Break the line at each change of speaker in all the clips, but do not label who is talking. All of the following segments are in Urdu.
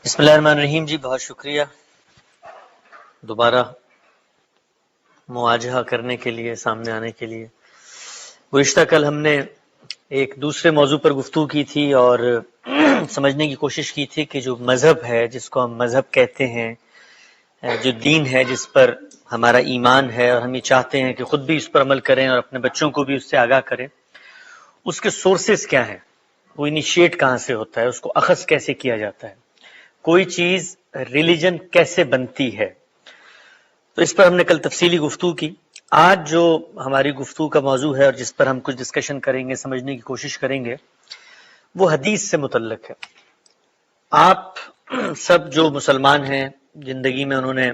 بسم اللہ الرحمن الرحیم جی، بہت شکریہ دوبارہ مواجہہ کرنے کے لیے، سامنے آنے کے لیے۔ گزشتہ کل ہم نے ایک دوسرے موضوع پر گفتگو کی تھی اور سمجھنے کی کوشش کی تھی کہ جو مذہب ہے، جس کو ہم مذہب کہتے ہیں، جو دین ہے جس پر ہمارا ایمان ہے اور ہم یہ چاہتے ہیں کہ خود بھی اس پر عمل کریں اور اپنے بچوں کو بھی اس سے آگاہ کریں، اس کے سورسز کیا ہیں، وہ انیشیٹ کہاں سے ہوتا ہے، اس کو اخذ کیسے کیا جاتا ہے، کوئی چیز ریلیجن کیسے بنتی ہے۔ تو اس پر ہم نے کل تفصیلی گفتگو کی۔ آج جو ہماری گفتگو کا موضوع ہے اور جس پر ہم کچھ ڈسکشن کریں گے، سمجھنے کی کوشش کریں گے، وہ حدیث سے متعلق ہے۔ آپ سب جو مسلمان ہیں، زندگی میں انہوں نے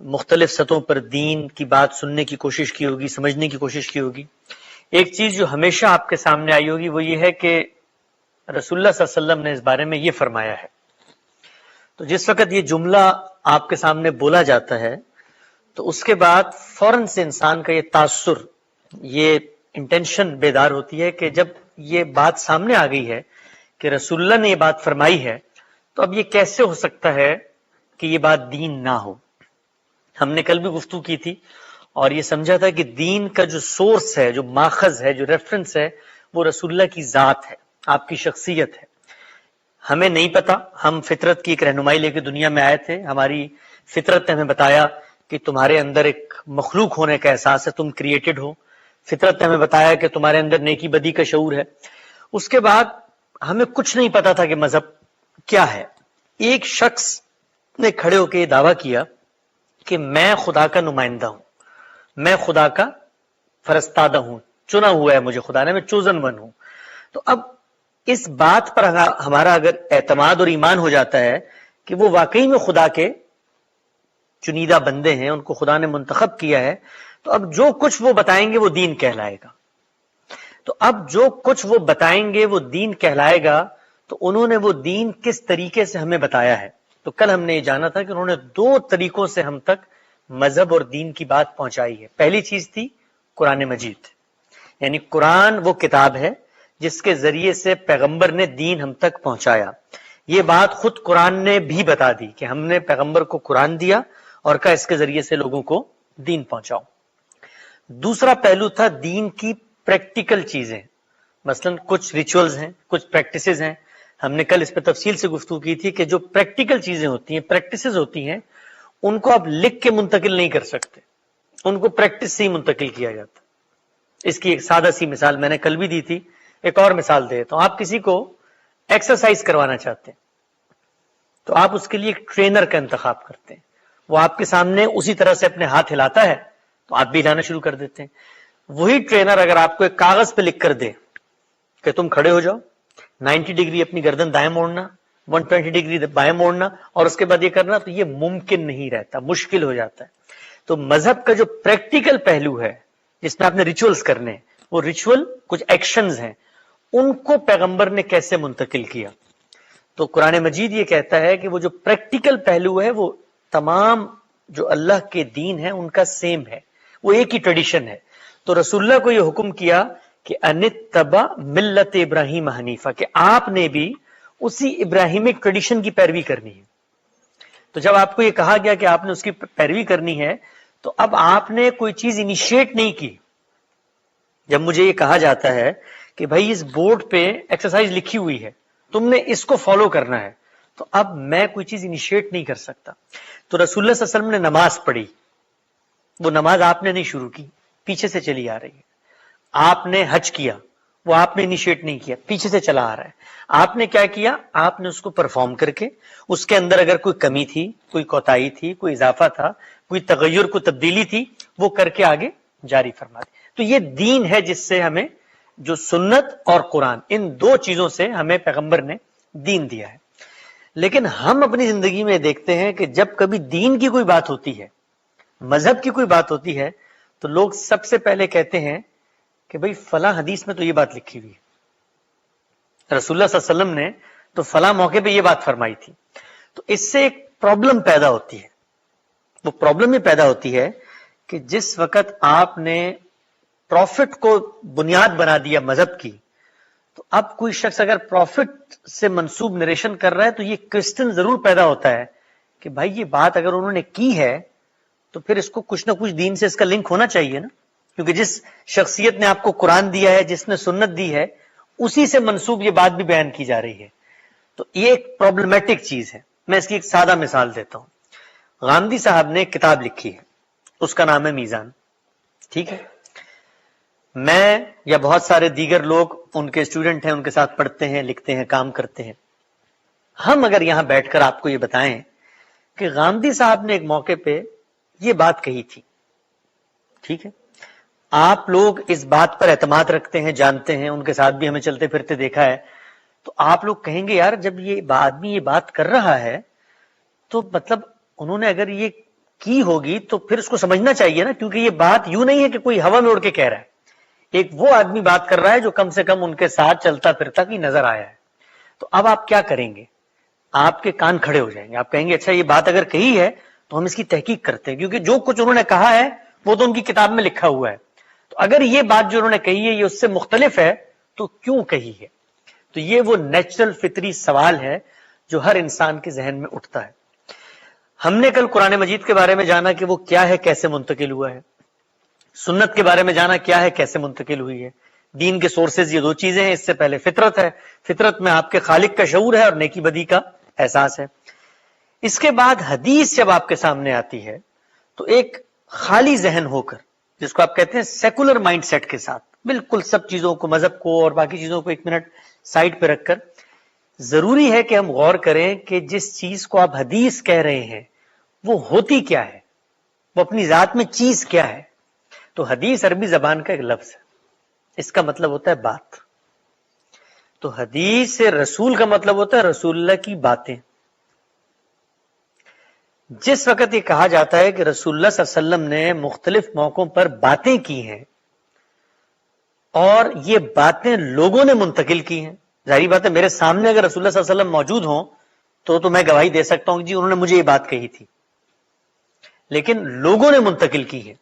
مختلف سطحوں پر دین کی بات سننے کی کوشش کی ہوگی، سمجھنے کی کوشش کی ہوگی۔ ایک چیز جو ہمیشہ آپ کے سامنے آئی ہوگی وہ یہ ہے کہ رسول اللہ صلی اللہ علیہ وسلم نے اس بارے میں یہ فرمایا ہے۔ تو جس وقت یہ جملہ آپ کے سامنے بولا جاتا ہے تو اس کے بعد فوراً سے انسان کا یہ تاثر، یہ انٹینشن بیدار ہوتی ہے کہ جب یہ بات سامنے آ گئی ہے کہ رسول اللہ نے یہ بات فرمائی ہے تو اب یہ کیسے ہو سکتا ہے کہ یہ بات دین نہ ہو۔ ہم نے کل بھی گفتگو کی تھی اور یہ سمجھا تھا کہ دین کا جو سورس ہے، جو ماخذ ہے، جو ریفرنس ہے، وہ رسول اللہ کی ذات ہے، آپ کی شخصیت ہے۔ ہمیں نہیں پتا، ہم فطرت کی ایک رہنمائی لے کے دنیا میں آئے تھے، ہماری فطرت نے ہمیں بتایا کہ تمہارے اندر ایک مخلوق ہونے کا احساس ہے، تم کریٹڈ ہو۔ فطرت نے ہمیں بتایا کہ تمہارے اندر نیکی بدی کا شعور ہے۔ اس کے بعد ہمیں کچھ نہیں پتا تھا کہ مذہب کیا ہے۔ ایک شخص نے کھڑے ہو کے یہ دعویٰ کیا کہ میں خدا کا نمائندہ ہوں، میں خدا کا فرستادہ ہوں، چنا ہوا ہے مجھے خدا نے، میں چوزن ون ہوں۔ تو اب اس بات پر ہمارا اگر اعتماد اور ایمان ہو جاتا ہے کہ وہ واقعی میں خدا کے چنیدہ بندے ہیں، ان کو خدا نے منتخب کیا ہے، تو اب جو کچھ وہ بتائیں گے وہ دین کہلائے گا۔ تو اب جو کچھ وہ بتائیں گے وہ دین کہلائے گا، تو انہوں نے وہ دین کس طریقے سے ہمیں بتایا ہے۔ تو کل ہم نے یہ جانا تھا کہ انہوں نے دو طریقوں سے ہم تک مذہب اور دین کی بات پہنچائی ہے۔ پہلی چیز تھی قرآن مجید، یعنی قرآن وہ کتاب ہے جس کے ذریعے سے پیغمبر نے دین ہم تک پہنچایا۔ یہ بات خود قرآن نے بھی بتا دی کہ ہم نے پیغمبر کو قرآن دیا اور کہا اس کے ذریعے سے لوگوں کو دین پہنچاؤ۔ دوسرا پہلو تھا دین کی پریکٹیکل چیزیں، مثلا کچھ ریچولز ہیں، کچھ پریکٹسز ہیں۔ ہم نے کل اس پہ تفصیل سے گفتگو کی تھی کہ جو پریکٹیکل چیزیں ہوتی ہیں، پریکٹسز ہوتی ہیں، ان کو آپ لکھ کے منتقل نہیں کر سکتے، ان کو پریکٹس سے ہی منتقل کیا جاتا۔ اس کی ایک سادہ سی مثال میں نے کل بھی دی تھی، ایک اور مثال دے دیتا ہوں۔ آپ کسی کو ایکسرسائز کروانا چاہتے ہیں تو آپ اس کے لیے ایک ٹرینر کا انتخاب کرتے ہیں، وہ آپ کے سامنے اسی طرح سے اپنے ہاتھ ہلاتا ہے تو آپ بھی ہلانا شروع کر دیتے ہیں۔ وہی ٹرینر اگر آپ کو ایک کاغذ پہ لکھ کر دے کہ تم کھڑے ہو جاؤ، 90 ڈگری اپنی گردن دائیں موڑنا، 120 ڈگری بائیں موڑنا اور اس کے بعد یہ کرنا، تو یہ ممکن نہیں رہتا، مشکل ہو جاتا ہے۔ تو مذہب کا جو پریکٹیکل پہلو ہے جس میں آپ نے ریچولز کرنے ہیں، وہ ریچول کچھ ایکشنز ہیں، ان کو پیغمبر نے کیسے منتقل کیا۔ تو قرآن مجید یہ کہتا ہے کہ وہ جو پریکٹیکل پہلو ہے وہ تمام جو اللہ کے دین ہے ان کا سیم ہے، وہ ایک ہی ٹریڈیشن ہے۔ تو رسول اللہ کو یہ حکم کیا کہ انتبع ملت ابراہیم حنیفہ، کہ آپ نے بھی اسی ابراہیمک ٹریڈیشن کی پیروی کرنی ہے۔ تو جب آپ کو یہ کہا گیا کہ آپ نے اس کی پیروی کرنی ہے تو اب آپ نے کوئی چیز انیشیٹ نہیں کی۔ جب مجھے یہ کہا جاتا ہے کہ بھائی اس بورڈ پہ ایکسرسائز لکھی ہوئی ہے، تم نے اس کو فالو کرنا ہے، تو اب میں کوئی چیز انیشیٹ نہیں کر سکتا۔ تو رسول اللہ صلی اللہ علیہ وسلم نے نماز پڑھی، وہ نماز آپ نے نہیں شروع کی، پیچھے سے چلی آ رہی ہے۔ آپ نے حج کیا، وہ آپ نے انیشیٹ نہیں کیا، پیچھے سے چلا آ رہا ہے۔ آپ نے کیا کیا؟ آپ نے اس کو پرفارم کر کے اس کے اندر اگر کوئی کمی تھی، کوئی کوتاہی تھی، کوئی اضافہ تھا، کوئی تغیر، کوئی تبدیلی تھی، وہ کر کے آگے جاری فرما دی۔ تو یہ دین ہے جس سے ہمیں، جو سنت اور قرآن، ان دو چیزوں سے ہمیں پیغمبر نے دین دیا ہے۔ لیکن ہم اپنی زندگی میں دیکھتے ہیں کہ جب کبھی دین کی کوئی بات ہوتی ہے، مذہب کی کوئی بات ہوتی ہے، تو لوگ سب سے پہلے کہتے ہیں کہ بھئی فلاں حدیث میں تو یہ بات لکھی ہوئی ہے، رسول اللہ صلی اللہ علیہ وسلم نے تو فلاں موقع پہ یہ بات فرمائی تھی۔ تو اس سے ایک پرابلم پیدا ہوتی ہے۔ وہ پرابلم یہ پیدا ہوتی ہے کہ جس وقت آپ نے پروفٹ کو بنیاد بنا دیا مذہب کی، تو اب کوئی شخص اگر پروفٹ سے منسوب نریشن کر رہا ہے تو یہ کوسچن ضرور پیدا ہوتا ہے کہ بھائی یہ بات اگر انہوں نے کی ہے تو پھر اس کو کچھ نہ کچھ دین سے اس کا لنک ہونا چاہیے نا، کیونکہ جس شخصیت نے آپ کو قرآن دیا ہے، جس نے سنت دی ہے، اسی سے منسوب یہ بات بھی بیان کی جا رہی ہے. تو یہ ایک پرابلمیٹک چیز ہے. میں اس کی ایک سادہ مثال دیتا ہوں. غامدی صاحب نے ایک کتاب لکھی ہے، اس کا نام ہے میزان. ٹھیک ہے، میں یا بہت سارے دیگر لوگ ان کے اسٹوڈنٹ ہیں، ان کے ساتھ پڑھتے ہیں، لکھتے ہیں، کام کرتے ہیں. ہم اگر یہاں بیٹھ کر آپ کو یہ بتائیں کہ غامدی صاحب نے ایک موقع پہ یہ بات کہی تھی، ٹھیک ہے، آپ لوگ اس بات پر اعتماد رکھتے ہیں، جانتے ہیں، ان کے ساتھ بھی ہمیں چلتے پھرتے دیکھا ہے، تو آپ لوگ کہیں گے یار جب یہ آدمی یہ بات کر رہا ہے تو مطلب انہوں نے اگر یہ کی ہوگی تو پھر اس کو سمجھنا چاہیے نا، کیونکہ یہ بات یوں نہیں ہے کہ کوئی ہوا میں اڑ کے کہہ رہا ہے. ایک وہ آدمی بات کر رہا ہے جو کم سے کم ان کے ساتھ چلتا پھرتا کی نظر آیا ہے. تو اب آپ کیا کریں گے؟ آپ کے کان کھڑے ہو جائیں گے. آپ کہیں گے اچھا یہ بات اگر کہی ہے تو ہم اس کی تحقیق کرتے ہیں، کیونکہ جو کچھ انہوں نے کہا ہے وہ تو ان کی کتاب میں لکھا ہوا ہے. تو اگر یہ بات جو انہوں نے کہی ہے یہ اس سے مختلف ہے تو کیوں کہی ہے؟ تو یہ وہ نیچرل فطری سوال ہے جو ہر انسان کے ذہن میں اٹھتا ہے. ہم نے کل قرآن مجید کے بارے میں جانا کہ وہ کیا ہے، کیسے منتقل ہوا ہے. سنت کے بارے میں جانا کیا ہے، کیسے منتقل ہوئی ہے. دین کے سورسز یہ دو چیزیں ہیں. اس سے پہلے فطرت ہے، فطرت میں آپ کے خالق کا شعور ہے اور نیکی بدی کا احساس ہے. اس کے بعد حدیث جب آپ کے سامنے آتی ہے تو ایک خالی ذہن ہو کر، جس کو آپ کہتے ہیں سیکولر مائنڈ سیٹ کے ساتھ، بالکل سب چیزوں کو، مذہب کو اور باقی چیزوں کو ایک منٹ سائڈ پہ رکھ کر، ضروری ہے کہ ہم غور کریں کہ جس چیز کو آپ حدیث کہہ رہے ہیں وہ ہوتی کیا ہے، وہ اپنی ذات میں چیز کیا ہے. تو حدیث عربی زبان کا ایک لفظ ہے، اس کا مطلب ہوتا ہے بات. تو حدیث سے رسول کا مطلب ہوتا ہے رسول اللہ کی باتیں. جس وقت یہ کہا جاتا ہے کہ رسول اللہ صلی اللہ علیہ وسلم نے مختلف موقعوں پر باتیں کی ہیں اور یہ باتیں لوگوں نے منتقل کی ہیں، ظاہری بات ہے میرے سامنے اگر رسول اللہ صلی اللہ علیہ وسلم موجود ہوں تو میں گواہی دے سکتا ہوں کہ جی انہوں نے مجھے یہ بات کہی تھی، لیکن لوگوں نے منتقل کی ہے.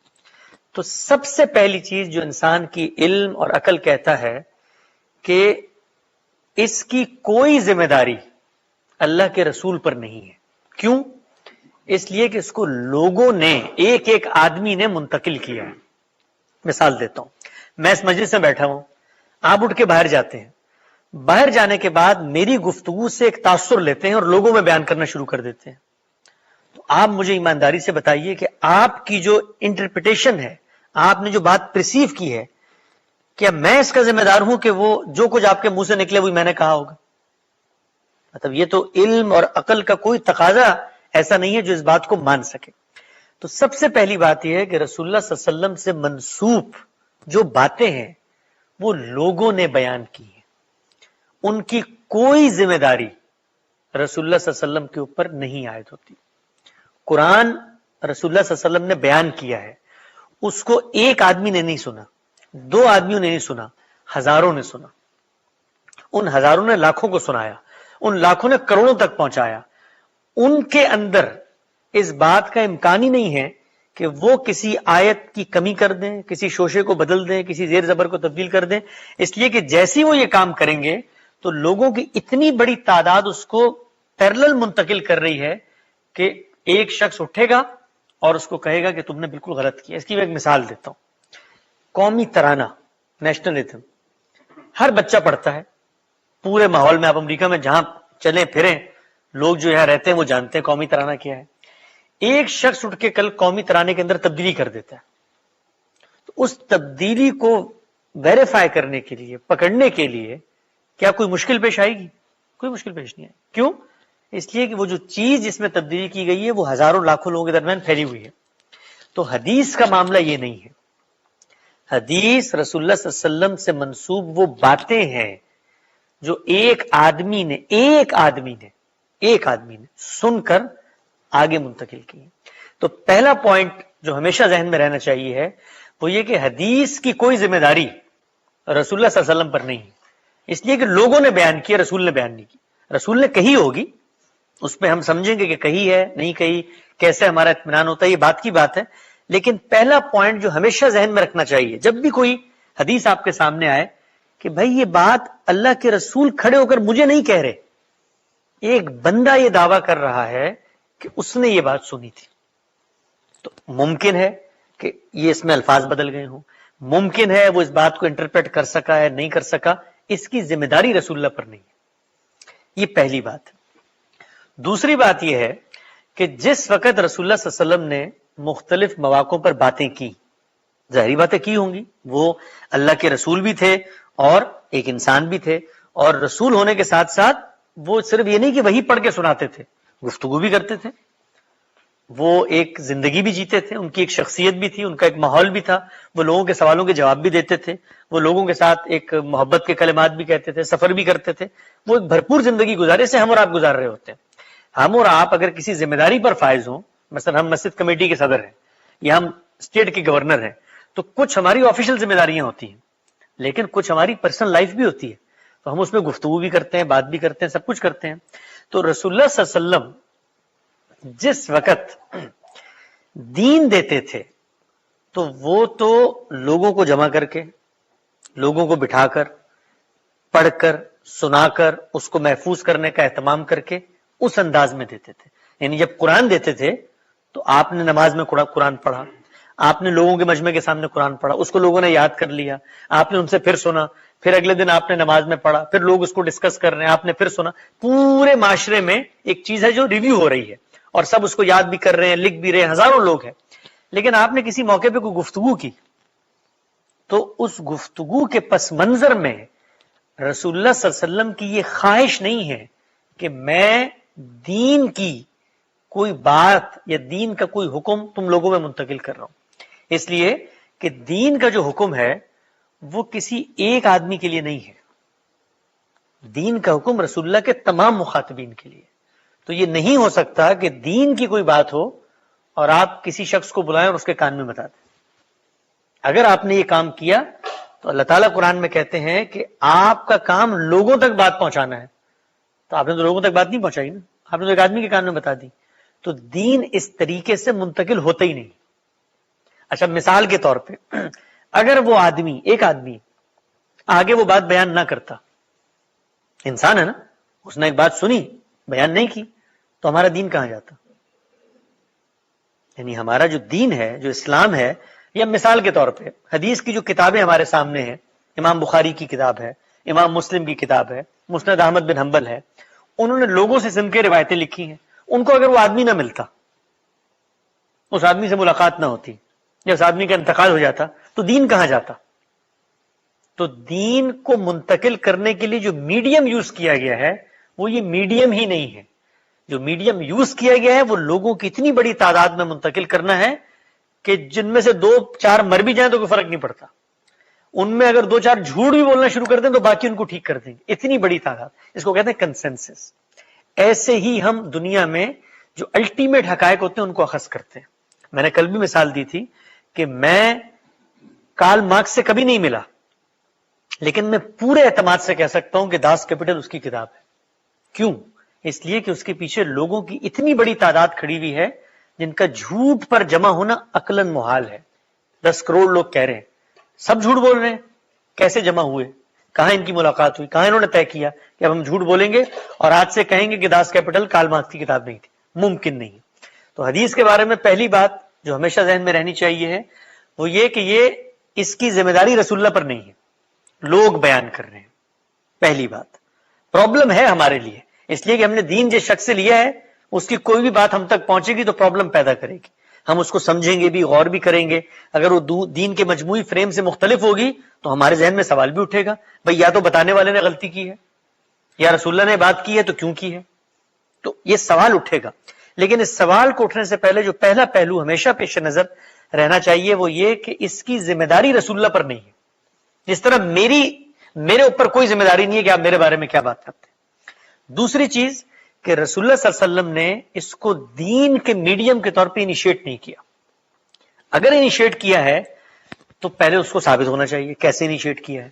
تو سب سے پہلی چیز جو انسان کی علم اور عقل کہتا ہے کہ اس کی کوئی ذمہ داری اللہ کے رسول پر نہیں ہے. کیوں؟ اس لیے کہ اس کو لوگوں نے، ایک ایک آدمی نے منتقل کیا ہے. مثال دیتا ہوں، میں اس مجلس میں بیٹھا ہوں، آپ اٹھ کے باہر جاتے ہیں، باہر جانے کے بعد میری گفتگو سے ایک تاثر لیتے ہیں اور لوگوں میں بیان کرنا شروع کر دیتے ہیں. تو آپ مجھے ایمانداری سے بتائیے کہ آپ کی جو انٹرپریٹیشن ہے، آپ نے جو بات پرسیو کی ہے، کیا میں اس کا ذمہ دار ہوں کہ وہ جو کچھ آپ کے منہ سے نکلے وہی میں نے کہا ہوگا؟ مطلب یہ تو علم اور عقل کا کوئی تقاضا ایسا نہیں ہے جو اس بات کو مان سکے. تو سب سے پہلی بات یہ ہے کہ رسول اللہ صلی اللہ علیہ وسلم سے منسوب جو باتیں ہیں وہ لوگوں نے بیان کی ہیں، ان کی کوئی ذمہ داری رسول اللہ صلی اللہ علیہ وسلم کے اوپر نہیں عائد ہوتی. قرآن رسول اللہ صلی اللہ علیہ وسلم نے بیان کیا ہے، اس کو ایک آدمی نے نہیں سنا، دو آدمیوں نے نہیں سنا، ہزاروں نے سنا. ان ہزاروں نے لاکھوں کو سنایا، ان لاکھوں نے کروڑوں تک پہنچایا. ان کے اندر اس بات کا امکان ہی نہیں ہے کہ وہ کسی آیت کی کمی کر دیں، کسی شوشے کو بدل دیں، کسی زیر زبر کو تبدیل کر دیں. اس لیے کہ جیسی وہ یہ کام کریں گے تو لوگوں کی اتنی بڑی تعداد اس کو پیرلل منتقل کر رہی ہے کہ ایک شخص اٹھے گا اور اس کو کہے گا کہ تم نے بالکل غلط کیا. اس کی میں ایک مثال دیتا ہوں. قومی ترانہ، نیشنل ایتھم، ہر بچہ پڑھتا ہے. پورے ماحول میں، آپ امریکہ میں جہاں چلیں پھریں، لوگ جو یہاں رہتے ہیں وہ جانتے ہیں قومی ترانہ کیا ہے. ایک شخص اٹھ کے کل قومی ترانے کے اندر تبدیلی کر دیتا ہے تو اس تبدیلی کو ویریفائی کرنے کے لیے، پکڑنے کے لیے کیا کوئی مشکل پیش آئے گی؟ کوئی مشکل پیش نہیں آئے. کیوں؟ اس لیے کہ وہ جو چیز جس میں تبدیلی کی گئی ہے وہ ہزاروں لاکھوں لوگوں کے درمیان پھیلی ہوئی ہے. تو حدیث کا معاملہ یہ نہیں ہے. حدیث رسول اللہ صلی اللہ علیہ وسلم سے منسوب وہ باتیں ہیں جو ایک آدمی نے سن کر آگے منتقل کی. تو پہلا پوائنٹ جو ہمیشہ ذہن میں رہنا چاہیے ہے وہ یہ کہ حدیث کی کوئی ذمہ داری رسول اللہ صلی اللہ علیہ وسلم پر نہیں ہے. اس لیے کہ لوگوں نے بیان کی، رسول نے بیان نہیں کی. رسول نے کہی ہوگی، اس پہ ہم سمجھیں گے کہ کہی ہے نہیں کہی، کیسے ہمارا اطمینان ہوتا ہے، یہ بات کی بات ہے. لیکن پہلا پوائنٹ جو ہمیشہ ذہن میں رکھنا چاہیے جب بھی کوئی حدیث آپ کے سامنے آئے کہ بھائی یہ بات اللہ کے رسول کھڑے ہو کر مجھے نہیں کہہ رہے، ایک بندہ یہ دعویٰ کر رہا ہے کہ اس نے یہ بات سنی تھی. تو ممکن ہے کہ یہ اس میں الفاظ بدل گئے ہوں، ممکن ہے وہ اس بات کو انٹرپریٹ کر سکا ہے، نہیں کر سکا، اس کی ذمہ داری رسول اللہ پر نہیں ہے. یہ پہلی بات. دوسری بات یہ ہے کہ جس وقت رسول اللہ صلی اللہ علیہ وسلم نے مختلف مواقعوں پر باتیں کی، ظاہری باتیں کی ہوں گی، وہ اللہ کے رسول بھی تھے اور ایک انسان بھی تھے، اور رسول ہونے کے ساتھ ساتھ وہ صرف یہ نہیں کہ وہی پڑھ کے سناتے تھے، گفتگو بھی کرتے تھے، وہ ایک زندگی بھی جیتے تھے، ان کی ایک شخصیت بھی تھی، ان کا ایک ماحول بھی تھا، وہ لوگوں کے سوالوں کے جواب بھی دیتے تھے، وہ لوگوں کے ساتھ ایک محبت کے کلمات بھی کہتے تھے، سفر بھی کرتے تھے، وہ ایک بھرپور زندگی گزارے سے ہم اور آپ گزار رہے ہوتے ہیں. ہم اور آپ اگر کسی ذمہ داری پر فائز ہوں، مثلا ہم مسجد کمیٹی کے صدر ہیں یا ہم اسٹیٹ کے گورنر ہیں، تو کچھ ہماری آفیشیل ذمہ داریاں ہوتی ہیں، لیکن کچھ ہماری پرسنل لائف بھی ہوتی ہے، تو ہم اس میں گفتگو بھی کرتے ہیں، بات بھی کرتے ہیں، سب کچھ کرتے ہیں. تو رسول اللہ صلی اللہ علیہ وسلم جس وقت دین دیتے تھے تو وہ تو لوگوں کو جمع کر کے، لوگوں کو بٹھا کر، پڑھ کر، سنا کر، اس کو محفوظ کرنے کا اہتمام کر کے اس انداز میں دیتے تھے. یعنی جب قرآن دیتے تھے تو آپ نے نماز میں قرآن پڑھا، آپ نے لوگوں کے مجمع کے سامنے قرآن پڑھا، اس کو لوگوں نے یاد کر لیا، آپ نے ان سے پھر سنا، پھر اگلے دن آپ نے نماز میں پڑھا، پھر لوگ اس کو ڈسکس کر رہے ہیں، آپ نے پھر سنا. پورے معاشرے میں ایک چیز ہے جو ریویو ہو رہی ہے اور سب اس کو یاد بھی کر رہے ہیں، لکھ بھی رہے ہیں، ہزاروں لوگ ہیں. لیکن آپ نے کسی موقع پہ کوئی گفتگو کی تو اس گفتگو کے پس منظر میں رسول اللہ صلی اللہ علیہ وسلم کی یہ خواہش نہیں ہے کہ میں دین کی کوئی بات یا دین کا کوئی حکم تم لوگوں میں منتقل کر رہا ہوں. اس لیے کہ دین کا جو حکم ہے وہ کسی ایک آدمی کے لیے نہیں ہے، دین کا حکم رسول اللہ کے تمام مخاطبین کے لیے. تو یہ نہیں ہو سکتا کہ دین کی کوئی بات ہو اور آپ کسی شخص کو بلائیں اور اس کے کان میں بتا دیں. اگر آپ نے یہ کام کیا تو اللہ تعالیٰ قرآن میں کہتے ہیں کہ آپ کا کام لوگوں تک بات پہنچانا ہے. تو آپ نے تو لوگوں تک بات نہیں پہنچائی نا، آپ نے تو ایک آدمی کے کان میں بتا دی. تو دین اس طریقے سے منتقل ہوتا ہی نہیں. اچھا مثال کے طور پہ اگر وہ آدمی، ایک آدمی آگے وہ بات بیان نہ کرتا، انسان ہے نا، اس نے ایک بات سنی، بیان نہیں کی، تو ہمارا دین کہاں جاتا؟ یعنی ہمارا جو دین ہے، جو اسلام ہے، یا مثال کے طور پہ حدیث کی جو کتابیں ہمارے سامنے ہیں، امام بخاری کی کتاب ہے، امام مسلم کی کتاب ہے، مسند احمد بن حنبل ہے، انہوں نے لوگوں سے سن کے روایتیں لکھی ہیں. ان کو اگر وہ آدمی نہ ملتا، اس آدمی سے ملاقات نہ ہوتی، یا اس آدمی کا انتقال ہو جاتا، تو دین کہاں جاتا؟ تو دین کو منتقل کرنے کے لیے جو میڈیم یوز کیا گیا ہے وہ یہ میڈیم ہی نہیں ہے. جو میڈیم یوز کیا گیا ہے وہ لوگوں کی اتنی بڑی تعداد میں منتقل کرنا ہے کہ جن میں سے 2-4 مر بھی جائیں تو کوئی فرق نہیں پڑتا. ان میں اگر 2-4 جھوٹ بھی بولنا شروع کر دیں تو باقی ان کو ٹھیک کر دیں گے. اتنی بڑی تعداد، اس کو کہتے ہیں کنسنسس. ایسے ہی ہم دنیا میں جو الٹیمیٹ حقائق ہوتے ہیں ان کو اخذ کرتے ہیں. میں نے کل بھی مثال دی تھی کہ میں کارل مارکس سے کبھی نہیں ملا، لیکن میں پورے اعتماد سے کہہ سکتا ہوں کہ داس کیپٹل اس کی کتاب ہے. کیوں؟ اس لیے کہ اس کے پیچھے لوگوں کی اتنی بڑی تعداد کھڑی ہوئی ہے جن کا جھوٹ پر جمع ہونا عقلاً محال ہے. 10 کروڑ لوگ کہہ رہے ہیں، سب جھوٹ بول رہے ہیں. کیسے جمع ہوئے؟ کہاں ان کی ملاقات ہوئی؟ کہاں انہوں نے طے کیا کہ اب ہم جھوٹ بولیں گے اور آج سے کہیں گے کہ داس کیپٹل کارل مارکس کی کتاب نہیں تھی؟ ممکن نہیں. تو حدیث کے بارے میں پہلی بات جو ہمیشہ ذہن میں رہنی چاہیے ہے وہ یہ کہ یہ اس کی ذمہ داری رسول اللہ پر نہیں ہے، لوگ بیان کر رہے ہیں. پہلی بات پرابلم ہے ہمارے لیے، اس لیے کہ ہم نے دین جس شخص سے لیا ہے اس کی کوئی بھی بات ہم تک پہنچے گی تو پرابلم پیدا کرے گی. ہم اس کو سمجھیں گے بھی، غور بھی کریں گے. اگر وہ دین کے مجموعی فریم سے مختلف ہوگی تو ہمارے ذہن میں سوال بھی اٹھے گا، بھئی یا تو بتانے والے نے غلطی کی ہے یا رسول اللہ نے بات کی ہے تو کیوں کی ہے. تو یہ سوال اٹھے گا. لیکن اس سوال کو اٹھنے سے پہلے جو پہلا پہلو ہمیشہ پیش نظر رہنا چاہیے وہ یہ کہ اس کی ذمہ داری رسول اللہ پر نہیں ہے. جس طرح میرے اوپر کوئی ذمہ داری نہیں ہے کہ آپ میرے بارے میں کیا بات کرتے ہیں. دوسری چیز کہ رسول اللہ صلی اللہ علیہ وسلم نے اس کو دین کے میڈیم کے طور پہ انیشیٹ نہیں کیا. اگر انیشیٹ کیا ہے تو پہلے اس کو ثابت ہونا چاہیے کیسے انیشیٹ کیا ہے،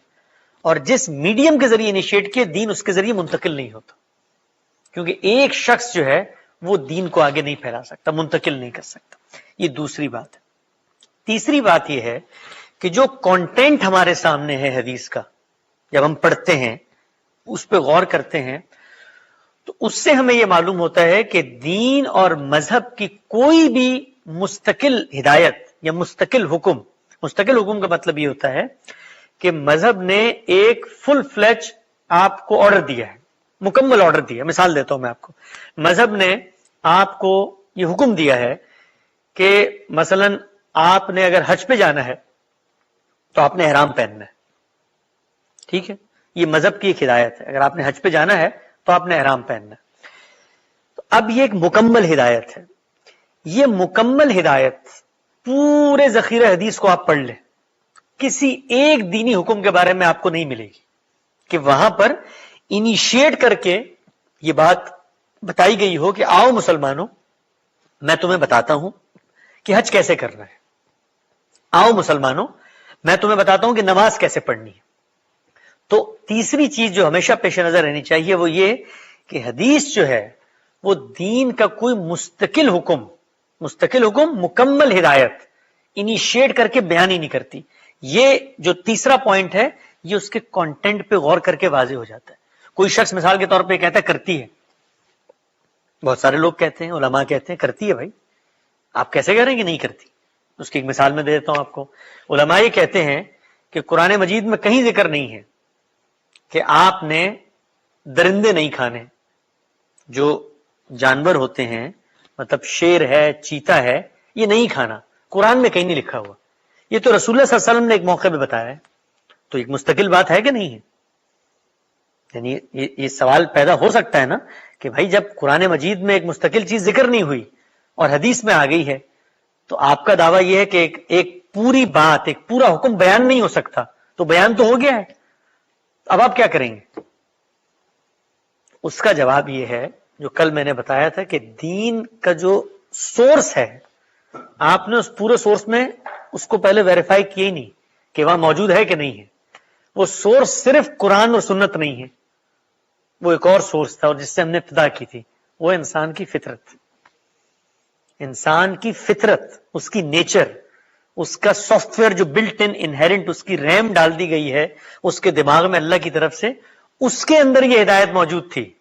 اور جس میڈیم کے ذریعے انیشیٹ کیا دین اس کے ذریعے منتقل نہیں ہوتا، کیونکہ ایک شخص جو ہے وہ دین کو آگے نہیں پھیلا سکتا، منتقل نہیں کر سکتا. یہ دوسری بات ہے. تیسری بات یہ ہے کہ جو کانٹینٹ ہمارے سامنے ہے حدیث کا، جب ہم پڑھتے ہیں اس پہ غور کرتے ہیں تو اس سے ہمیں یہ معلوم ہوتا ہے کہ دین اور مذہب کی کوئی بھی مستقل ہدایت یا مستقل حکم کا مطلب یہ ہوتا ہے کہ مذہب نے ایک فل فلیج آپ کو آرڈر دیا ہے، مکمل آرڈر دیا. مثال دیتا ہوں میں آپ کو. مذہب نے آپ کو یہ حکم دیا ہے کہ مثلا آپ نے اگر حج پہ جانا ہے تو آپ نے احرام پہننا ہے. ٹھیک ہے، یہ مذہب کی ایک ہدایت ہے. اگر آپ نے حج پہ جانا ہے تو آپ نے احرام پہننا ہے. تو اب یہ ایک مکمل ہدایت ہے. یہ مکمل ہدایت پورے ذخیرہ حدیث کو آپ پڑھ لیں، کسی ایک دینی حکم کے بارے میں آپ کو نہیں ملے گی کہ وہاں پر انیشیٹ کر کے یہ بات بتائی گئی ہو کہ آؤ مسلمانوں میں تمہیں بتاتا ہوں کہ حج کیسے کرنا ہے، آؤ مسلمانوں میں تمہیں بتاتا ہوں کہ نماز کیسے پڑھنی ہے. تو تیسری چیز جو ہمیشہ پیش نظر رہنی چاہیے وہ یہ کہ حدیث جو ہے وہ دین کا کوئی مستقل حکم مکمل ہدایت انیشیٹ کر کے بیان ہی نہیں کرتی. یہ جو تیسرا پوائنٹ ہے یہ اس کے کانٹینٹ پہ غور کر کے واضح ہو جاتا ہے. کوئی شخص مثال کے طور پہ کہتا ہے کرتی ہے، بہت سارے لوگ کہتے ہیں، علماء کہتے ہیں کرتی ہے. بھائی آپ کیسے کہہ رہے ہیں کہ نہیں کرتی؟ اس کی ایک مثال میں دے دیتا ہوں آپ کو. علماء یہ کہتے ہیں کہ قرآن مجید میں کہیں ذکر نہیں ہے کہ آپ نے درندے نہیں کھانے، جو جانور ہوتے ہیں مطلب شیر ہے، چیتا ہے، یہ نہیں کھانا. قرآن میں کہیں نہیں لکھا ہوا. یہ تو رسول اللہ صلی اللہ علیہ وسلم نے ایک موقع پہ بتایا ہے. تو ایک مستقل بات ہے کہ نہیں ہے؟ یعنی یہ سوال پیدا ہو سکتا ہے نا کہ بھائی جب قرآن مجید میں ایک مستقل چیز ذکر نہیں ہوئی اور حدیث میں آ گئی ہے تو آپ کا دعویٰ یہ ہے کہ ایک پوری بات، ایک پورا حکم بیان نہیں ہو سکتا. تو بیان تو ہو گیا ہے، اب آپ کیا کریں گے؟ اس کا جواب یہ ہے جو کل میں نے بتایا تھا کہ دین کا جو سورس ہے آپ نے اس پورے سورس میں اس کو پہلے ویریفائی کیا ہی نہیں کہ وہاں موجود ہے کہ نہیں ہے. وہ سورس صرف قرآن اور سنت نہیں ہے، وہ ایک اور سورس تھا اور جس سے ہم نے ابتدا کی تھی، وہ انسان کی فطرت. انسان کی فطرت، اس کی نیچر، اس کا سافٹ ویئر جو بلٹ ان انہیرنٹ اس کی ریم ڈال دی گئی ہے اس کے دماغ میں اللہ کی طرف سے، اس کے اندر یہ ہدایت موجود تھی.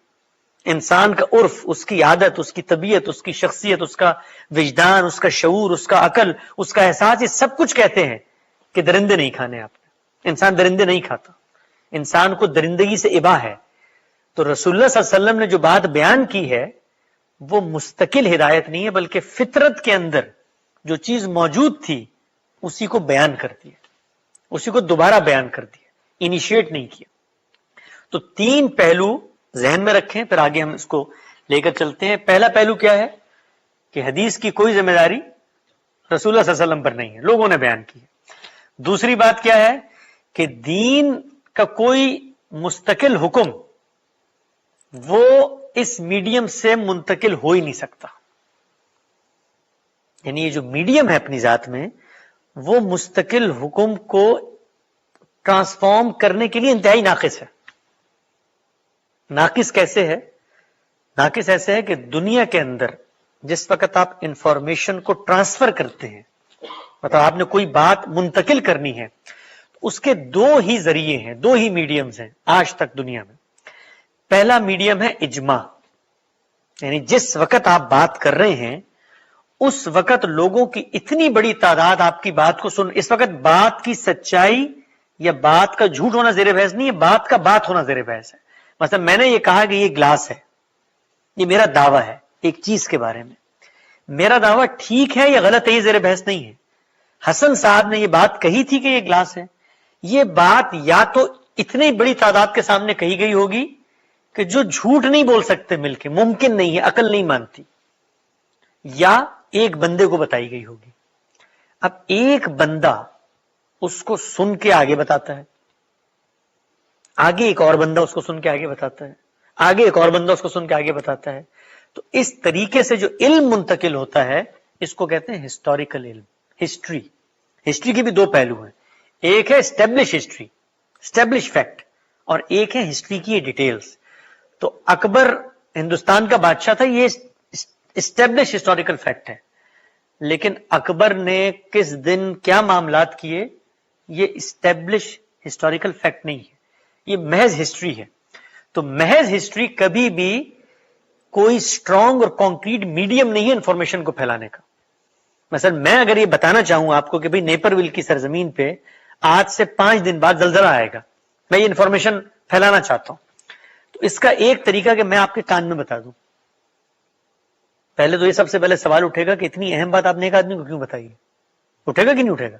انسان کا عرف، اس کی عادت، اس کی طبیعت، اس کی شخصیت، اس کا وجدان، اس کا شعور، اس کا عقل، اس کا احساس، یہ سب کچھ کہتے ہیں کہ درندے نہیں کھانے. آپ نے، انسان درندے نہیں کھاتا، انسان کو درندگی سے اباہ ہے. تو رسول اللہ صلی اللہ علیہ وسلم نے جو بات بیان کی ہے وہ مستقل ہدایت نہیں ہے بلکہ فطرت کے اندر جو چیز موجود تھی اسی کو بیان کر دیا، اسی کو دوبارہ بیان کر دیا، انیشیٹ نہیں کیا. تو تین پہلو ذہن میں رکھیں، پھر آگے ہم اس کو لے کر چلتے ہیں. پہلا پہلو کیا ہے کہ حدیث کی کوئی ذمہ داری رسول اللہ صلی اللہ علیہ وسلم پر نہیں ہے، لوگوں نے بیان کی ہے. دوسری بات کیا ہے کہ دین کا کوئی مستقل حکم وہ اس میڈیم سے منتقل ہو ہی نہیں سکتا. یعنی یہ جو میڈیم ہے اپنی ذات میں وہ مستقل حکم کو ٹرانسفارم کرنے کے لیے انتہائی ناقص ہے. ناقص کیسے ہے؟ ناقص ایسے ہے کہ دنیا کے اندر جس وقت آپ انفارمیشن کو ٹرانسفر کرتے ہیں، مطلب آپ نے کوئی بات منتقل کرنی ہے، اس کے دو ہی ذریعے ہیں، دو ہی میڈیمز ہیں آج تک دنیا میں. پہلا میڈیم ہے اجماع، یعنی جس وقت آپ بات کر رہے ہیں اس وقت لوگوں کی اتنی بڑی تعداد آپ کی بات کو سن، اس وقت بات کی سچائی یا بات کا جھوٹ ہونا زیر بحث نہیں ہے، بات کا بات ہونا زیر بحث ہے. مثلا میں نے یہ کہا کہ یہ گلاس ہے، یہ میرا دعویٰ ہے ایک چیز کے بارے میں، میرا دعویٰ ٹھیک ہے یا غلط ہے یہ زیر بحث نہیں ہے. حسن صاحب نے یہ بات کہی تھی کہ یہ گلاس ہے، یہ بات یا تو اتنی بڑی تعداد کے سامنے کہی گئی ہوگی کہ جو جھوٹ نہیں بول سکتے مل کے، ممکن نہیں ہے، عقل نہیں مانتی، یا ایک بندے کو بتائی گئی ہوگی. اب ایک بندہ اس کو سن کے آگے بتاتا ہے، آگے ایک اور بندہ اس کو سن کے آگے بتاتا ہے، آگے ایک اور بندہ اس کو سن کے آگے بتاتا ہے. تو اس طریقے سے جو علم منتقل ہوتا ہے اس کو کہتے ہیں ہسٹوریکل علم، ہسٹری. ہسٹری کے بھی دو پہلو ہیں، ایک ہے اسٹیبلش ہسٹری، اسٹیبلش فیکٹ، اور ایک ہے ہسٹری کی ڈیٹیلز. تو اکبر ہندوستان کا بادشاہ تھا، یہ اسٹیبلش ہسٹوریکل فیکٹ ہے. لیکن اکبر نے کس دن کیا معاملات کیے یہ اسٹیبلش ہسٹوریکل فیکٹ نہیں ہے. یہ محض ہسٹری ہے. تو محض ہسٹری کبھی بھی کوئی اسٹرانگ اور کانکریٹ میڈیم نہیں ہے انفارمیشن کو پھیلانے کا. مثلا میں اگر یہ بتانا چاہوں آپ کو کہ بھئی نیپرویل کی سرزمین پہ آج سے 5 دن بعد زلزلہ آئے گا، میں یہ انفارمیشن پھیلانا چاہتا ہوں، تو اس کا ایک طریقہ کہ میں آپ کے کان میں بتا دوں. پہلے تو یہ سب سے پہلے سوال اٹھے گا کہ اتنی اہم بات آپ نے ایک آدمی کو کیوں بتائی ہے؟ اٹھے گا کہ نہیں اٹھے گا؟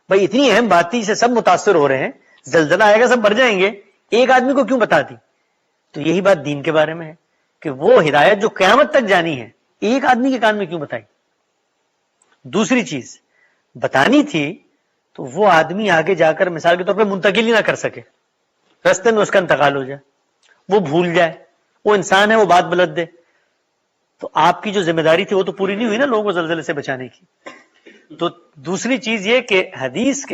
بھائی اتنی اہم بات تھی، سے سب متاثر ہو رہے ہیں، زلزلہ آئے گا سب مر جائیں گے، ایک آدمی کو کیوں بتا دی؟ تو یہی بات دین کے بارے میں ہے کہ وہ ہدایت جو قیامت تک جانی ہے ایک آدمی کے کان میں کیوں بتائی؟ دوسری چیز بتانی تھی تو وہ آدمی آگے جا کر مثال کے طور پہ منتقل ہی نہ کر سکے، رستے میں اس کا انتقال ہو جائے، وہ بھول جائے، وہ انسان ہے وہ بات بلد دے، تو آپ کی جو ذمہ داری تھی وہ تو پوری نہیں ہوئی نا لوگوں کو زلزلے سے بچانے کی. تو دوسری چیز یہ کہ حدیث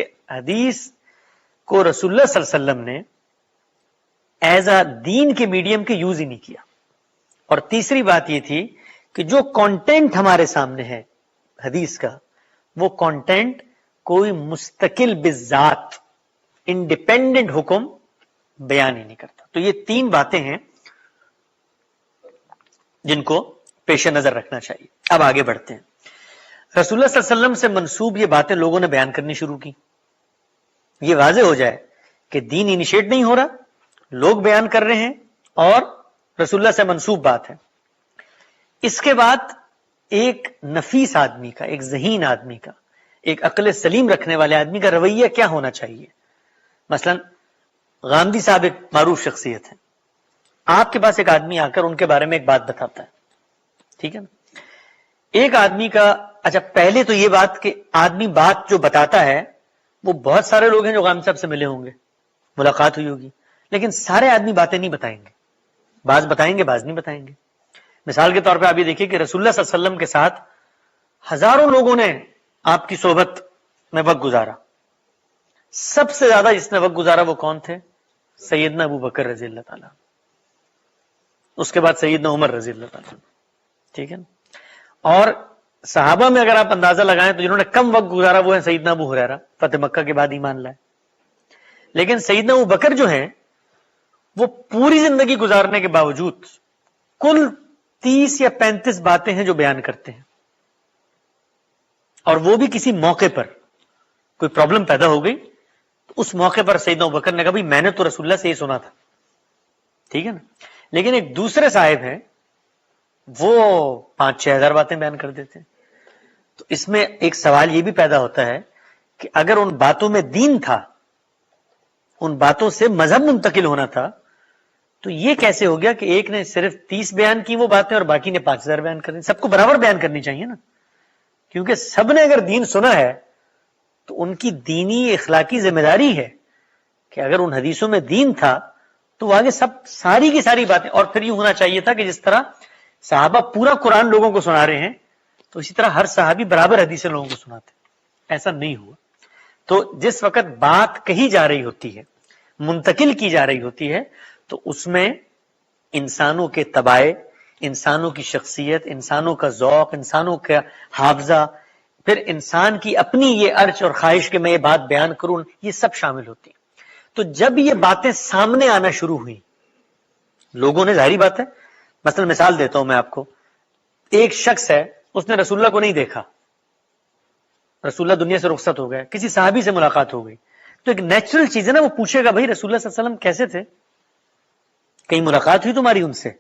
کو رسول اللہ صلی اللہ علیہ وسلم نے ایز اے دین کے میڈیم کے یوز ہی نہیں کیا. اور تیسری بات یہ تھی کہ جو کانٹینٹ ہمارے سامنے ہے حدیث کا، وہ کانٹینٹ کوئی مستقل بذات انڈیپینڈنٹ حکم بیان ہی نہیں کرتا. تو یہ 3 باتیں ہیں جن کو پیش نظر رکھنا چاہیے. اب آگے بڑھتے ہیں. رسول اللہ صلی اللہ علیہ وسلم سے منسوب یہ باتیں لوگوں نے بیان کرنی شروع کی. یہ واضح ہو جائے کہ دین انیشیٹ نہیں ہو رہا، لوگ بیان کر رہے ہیں اور رسول اللہ سے منسوب بات ہے. اس کے بعد ایک نفیس آدمی کا، ایک ذہین آدمی کا، ایک عقل سلیم رکھنے والے آدمی کا رویہ کیا ہونا چاہیے. مثلا غامدی صاحب ایک معروف شخصیت ہے، آپ کے پاس ایک آدمی آ کر ان کے بارے میں ایک بات بتاتا ہے، ٹھیک ہے نا. ایک آدمی کا، اچھا پہلے تو یہ بات کہ آدمی بات جو بتاتا ہے وہ بہت سارے لوگ ہیں جو غامدی صاحب سے ملے ہوں گے، ملاقات ہوئی ہوگی، لیکن سارے آدمی باتیں نہیں بتائیں گے، بعض بتائیں گے بعض نہیں بتائیں گے. مثال کے طور پہ آپ یہ دیکھیے کہ رسول اللہ صلی اللہ علیہ وسلم کے ساتھ ہزاروں لوگوں نے آپ کی صحبت میں وقت گزارا. سب سے زیادہ جس نے وقت گزارا وہ کون تھے؟ سیدنا ابو بکر رضی اللہ تعالیٰ، اس کے بعد سیدنا عمر رضی اللہ تعالیٰ، ٹھیک ہے نا. اور صحابہ میں اگر آپ اندازہ لگائیں تو جنہوں نے کم وقت گزارا وہ ہیں سیدنا ابو ہریرہ، فتح مکہ کے بعد ایمان لائے. لیکن سیدنا ابو بکر جو ہیں وہ پوری زندگی گزارنے کے باوجود کل 30 یا 35 باتیں ہیں جو بیان کرتے ہیں، اور وہ بھی کسی موقع پر کوئی پرابلم پیدا ہو گئی تو اس موقع پر سیدنا ابو بکر نے کہا میں نے تو رسول اللہ سے یہ سنا تھا، ٹھیک ہے نا. لیکن ایک دوسرے صاحب ہیں وہ 5-6 ہزار باتیں بیان کر دیتے ہیں. تو اس میں ایک سوال یہ بھی پیدا ہوتا ہے کہ اگر ان باتوں میں دین تھا، ان باتوں سے مذہب منتقل ہونا تھا، تو یہ کیسے ہو گیا کہ ایک نے صرف 30 بیان کی وہ باتیں اور باقی نے 5000 بیان کر دی؟ سب کو برابر بیان کرنی چاہیے نا، کیونکہ سب نے اگر دین سنا ہے تو ان کی دینی اخلاقی ذمہ داری ہے کہ اگر ان حدیثوں میں دین تھا تو وہ آگے سب ساری کی ساری باتیں. اور پھر یہ ہونا چاہیے تھا کہ جس طرح صحابہ پورا قرآن لوگوں کو سنا رہے ہیں تو اسی طرح ہر صحابی برابر حدیثیں لوگوں کو سناتے. ایسا نہیں ہوا. تو جس وقت بات کہی جا رہی ہوتی ہے، منتقل کی جا رہی ہوتی ہے، تو اس میں انسانوں کے طبائع، انسانوں کی شخصیت، انسانوں کا ذوق، انسانوں کا حافظہ، پھر انسان کی اپنی یہ ارچ اور خواہش کہ میں یہ بات بیان کروں، یہ سب شامل ہوتی ہیں. تو جب یہ باتیں سامنے آنا شروع ہوئی لوگوں نے، ظاہری بات ہے، مثلا مثال دیتا ہوں میں آپ کو، ایک شخص ہے اس نے رسول اللہ کو نہیں دیکھا، رسول اللہ دنیا سے رخصت ہو گئے، کسی صحابی سے ملاقات ہو گئی، تو ایک نیچرل چیز ہے نا، وہ پوچھے گا بھائی رسول اللہ صلی اللہ علیہ وسلم کیسے تھے، کہیں ملاقات ہوئی تمہاری ان سے،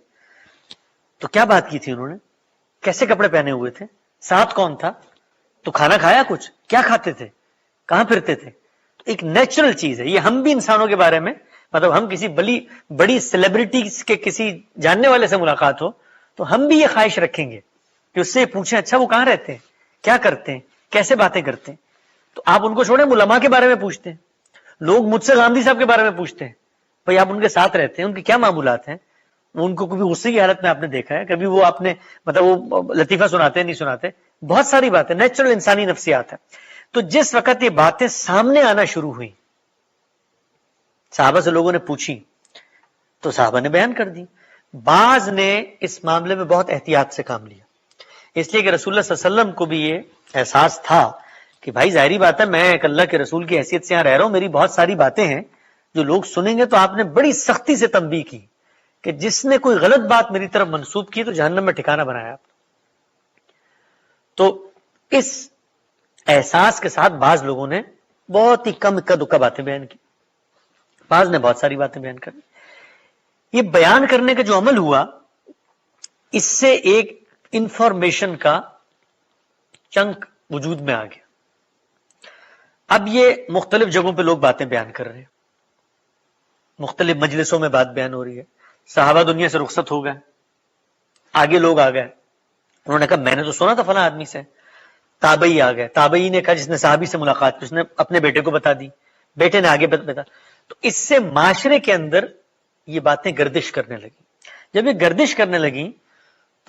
تو کیا بات کی تھی انہوں نے، کیسے کپڑے پہنے ہوئے تھے، ساتھ کون تھا، تو کھانا کھایا، کچھ کیا کھاتے تھے، کہاں پھرتے تھے. تو ایک نیچرل چیز ہے یہ. ہم بھی انسانوں کے بارے میں، مطلب ہم کسی بڑی سیلیبریٹی کے کسی جاننے والے سے ملاقات ہو تو ہم بھی یہ خواہش رکھیں گے کہ اس سے پوچھیں اچھا وہ کہاں رہتے ہیں، کیا کرتے ہیں، کیسے باتیں کرتے ہیں. تو آپ ان کو چھوڑیں، علماء کے بارے میں پوچھتے ہیں. لوگ مجھ سے غامدی صاحب کے بارے میں پوچھتے ہیں، بھائی آپ ان کے ساتھ رہتے ہیں، ان کے کیا معمولات ہیں، ان کو کبھی غصے کی حالت میں آپ نے دیکھا ہے، کبھی وہ آپ نے مطلب وہ لطیفہ سناتے ہیں نہیں سناتے، بہت ساری باتیں، نیچرل انسانی نفسیات ہے. تو جس وقت یہ باتیں سامنے آنا شروع ہوئی، صحابہ سے لوگوں نے پوچھی تو صحابہ نے بیان کر دی. بعض نے اس معاملے میں بہت احتیاط سے کام لیا، اس لیے کہ رسول اللہ صلی اللہ علیہ وسلم کو بھی یہ احساس تھا کہ بھائی ظاہری بات ہے میں ایک اللہ کے رسول کی حیثیت سے یہاں رہ رہا ہوں، میری بہت ساری باتیں ہیں جو لوگ سنیں گے تو آپ نے بڑی سختی سے تنبیہ کی کہ جس نے کوئی غلط بات میری طرف منسوب کی تو جہنم میں ٹھکانہ بنایا آپ نے. تو اس احساس کے ساتھ بعض لوگوں نے بہت ہی کم اکا دکا باتیں بیان کی, بعض نے بہت ساری باتیں بیان کر. یہ بیان کرنے کا جو عمل ہوا اس سے ایک انفارمیشن کا چنک وجود میں آ گیا. اب یہ مختلف جگہوں پہ لوگ باتیں بیان کر رہے ہیں, مختلف مجلسوں میں بات بیان ہو رہی ہے. صحابہ دنیا سے رخصت ہو گئے, آگے لوگ آ گئے, انہوں نے کہا میں نے تو سنا تھا فلاں آدمی سے. تابعی آ گئے, تابعی نے کہا جس نے صحابی سے ملاقات کی اس نے اپنے بیٹے کو بتا دی, بیٹے نے آگے بتا. تو اس سے معاشرے کے اندر یہ باتیں گردش کرنے لگی. جب یہ گردش کرنے لگی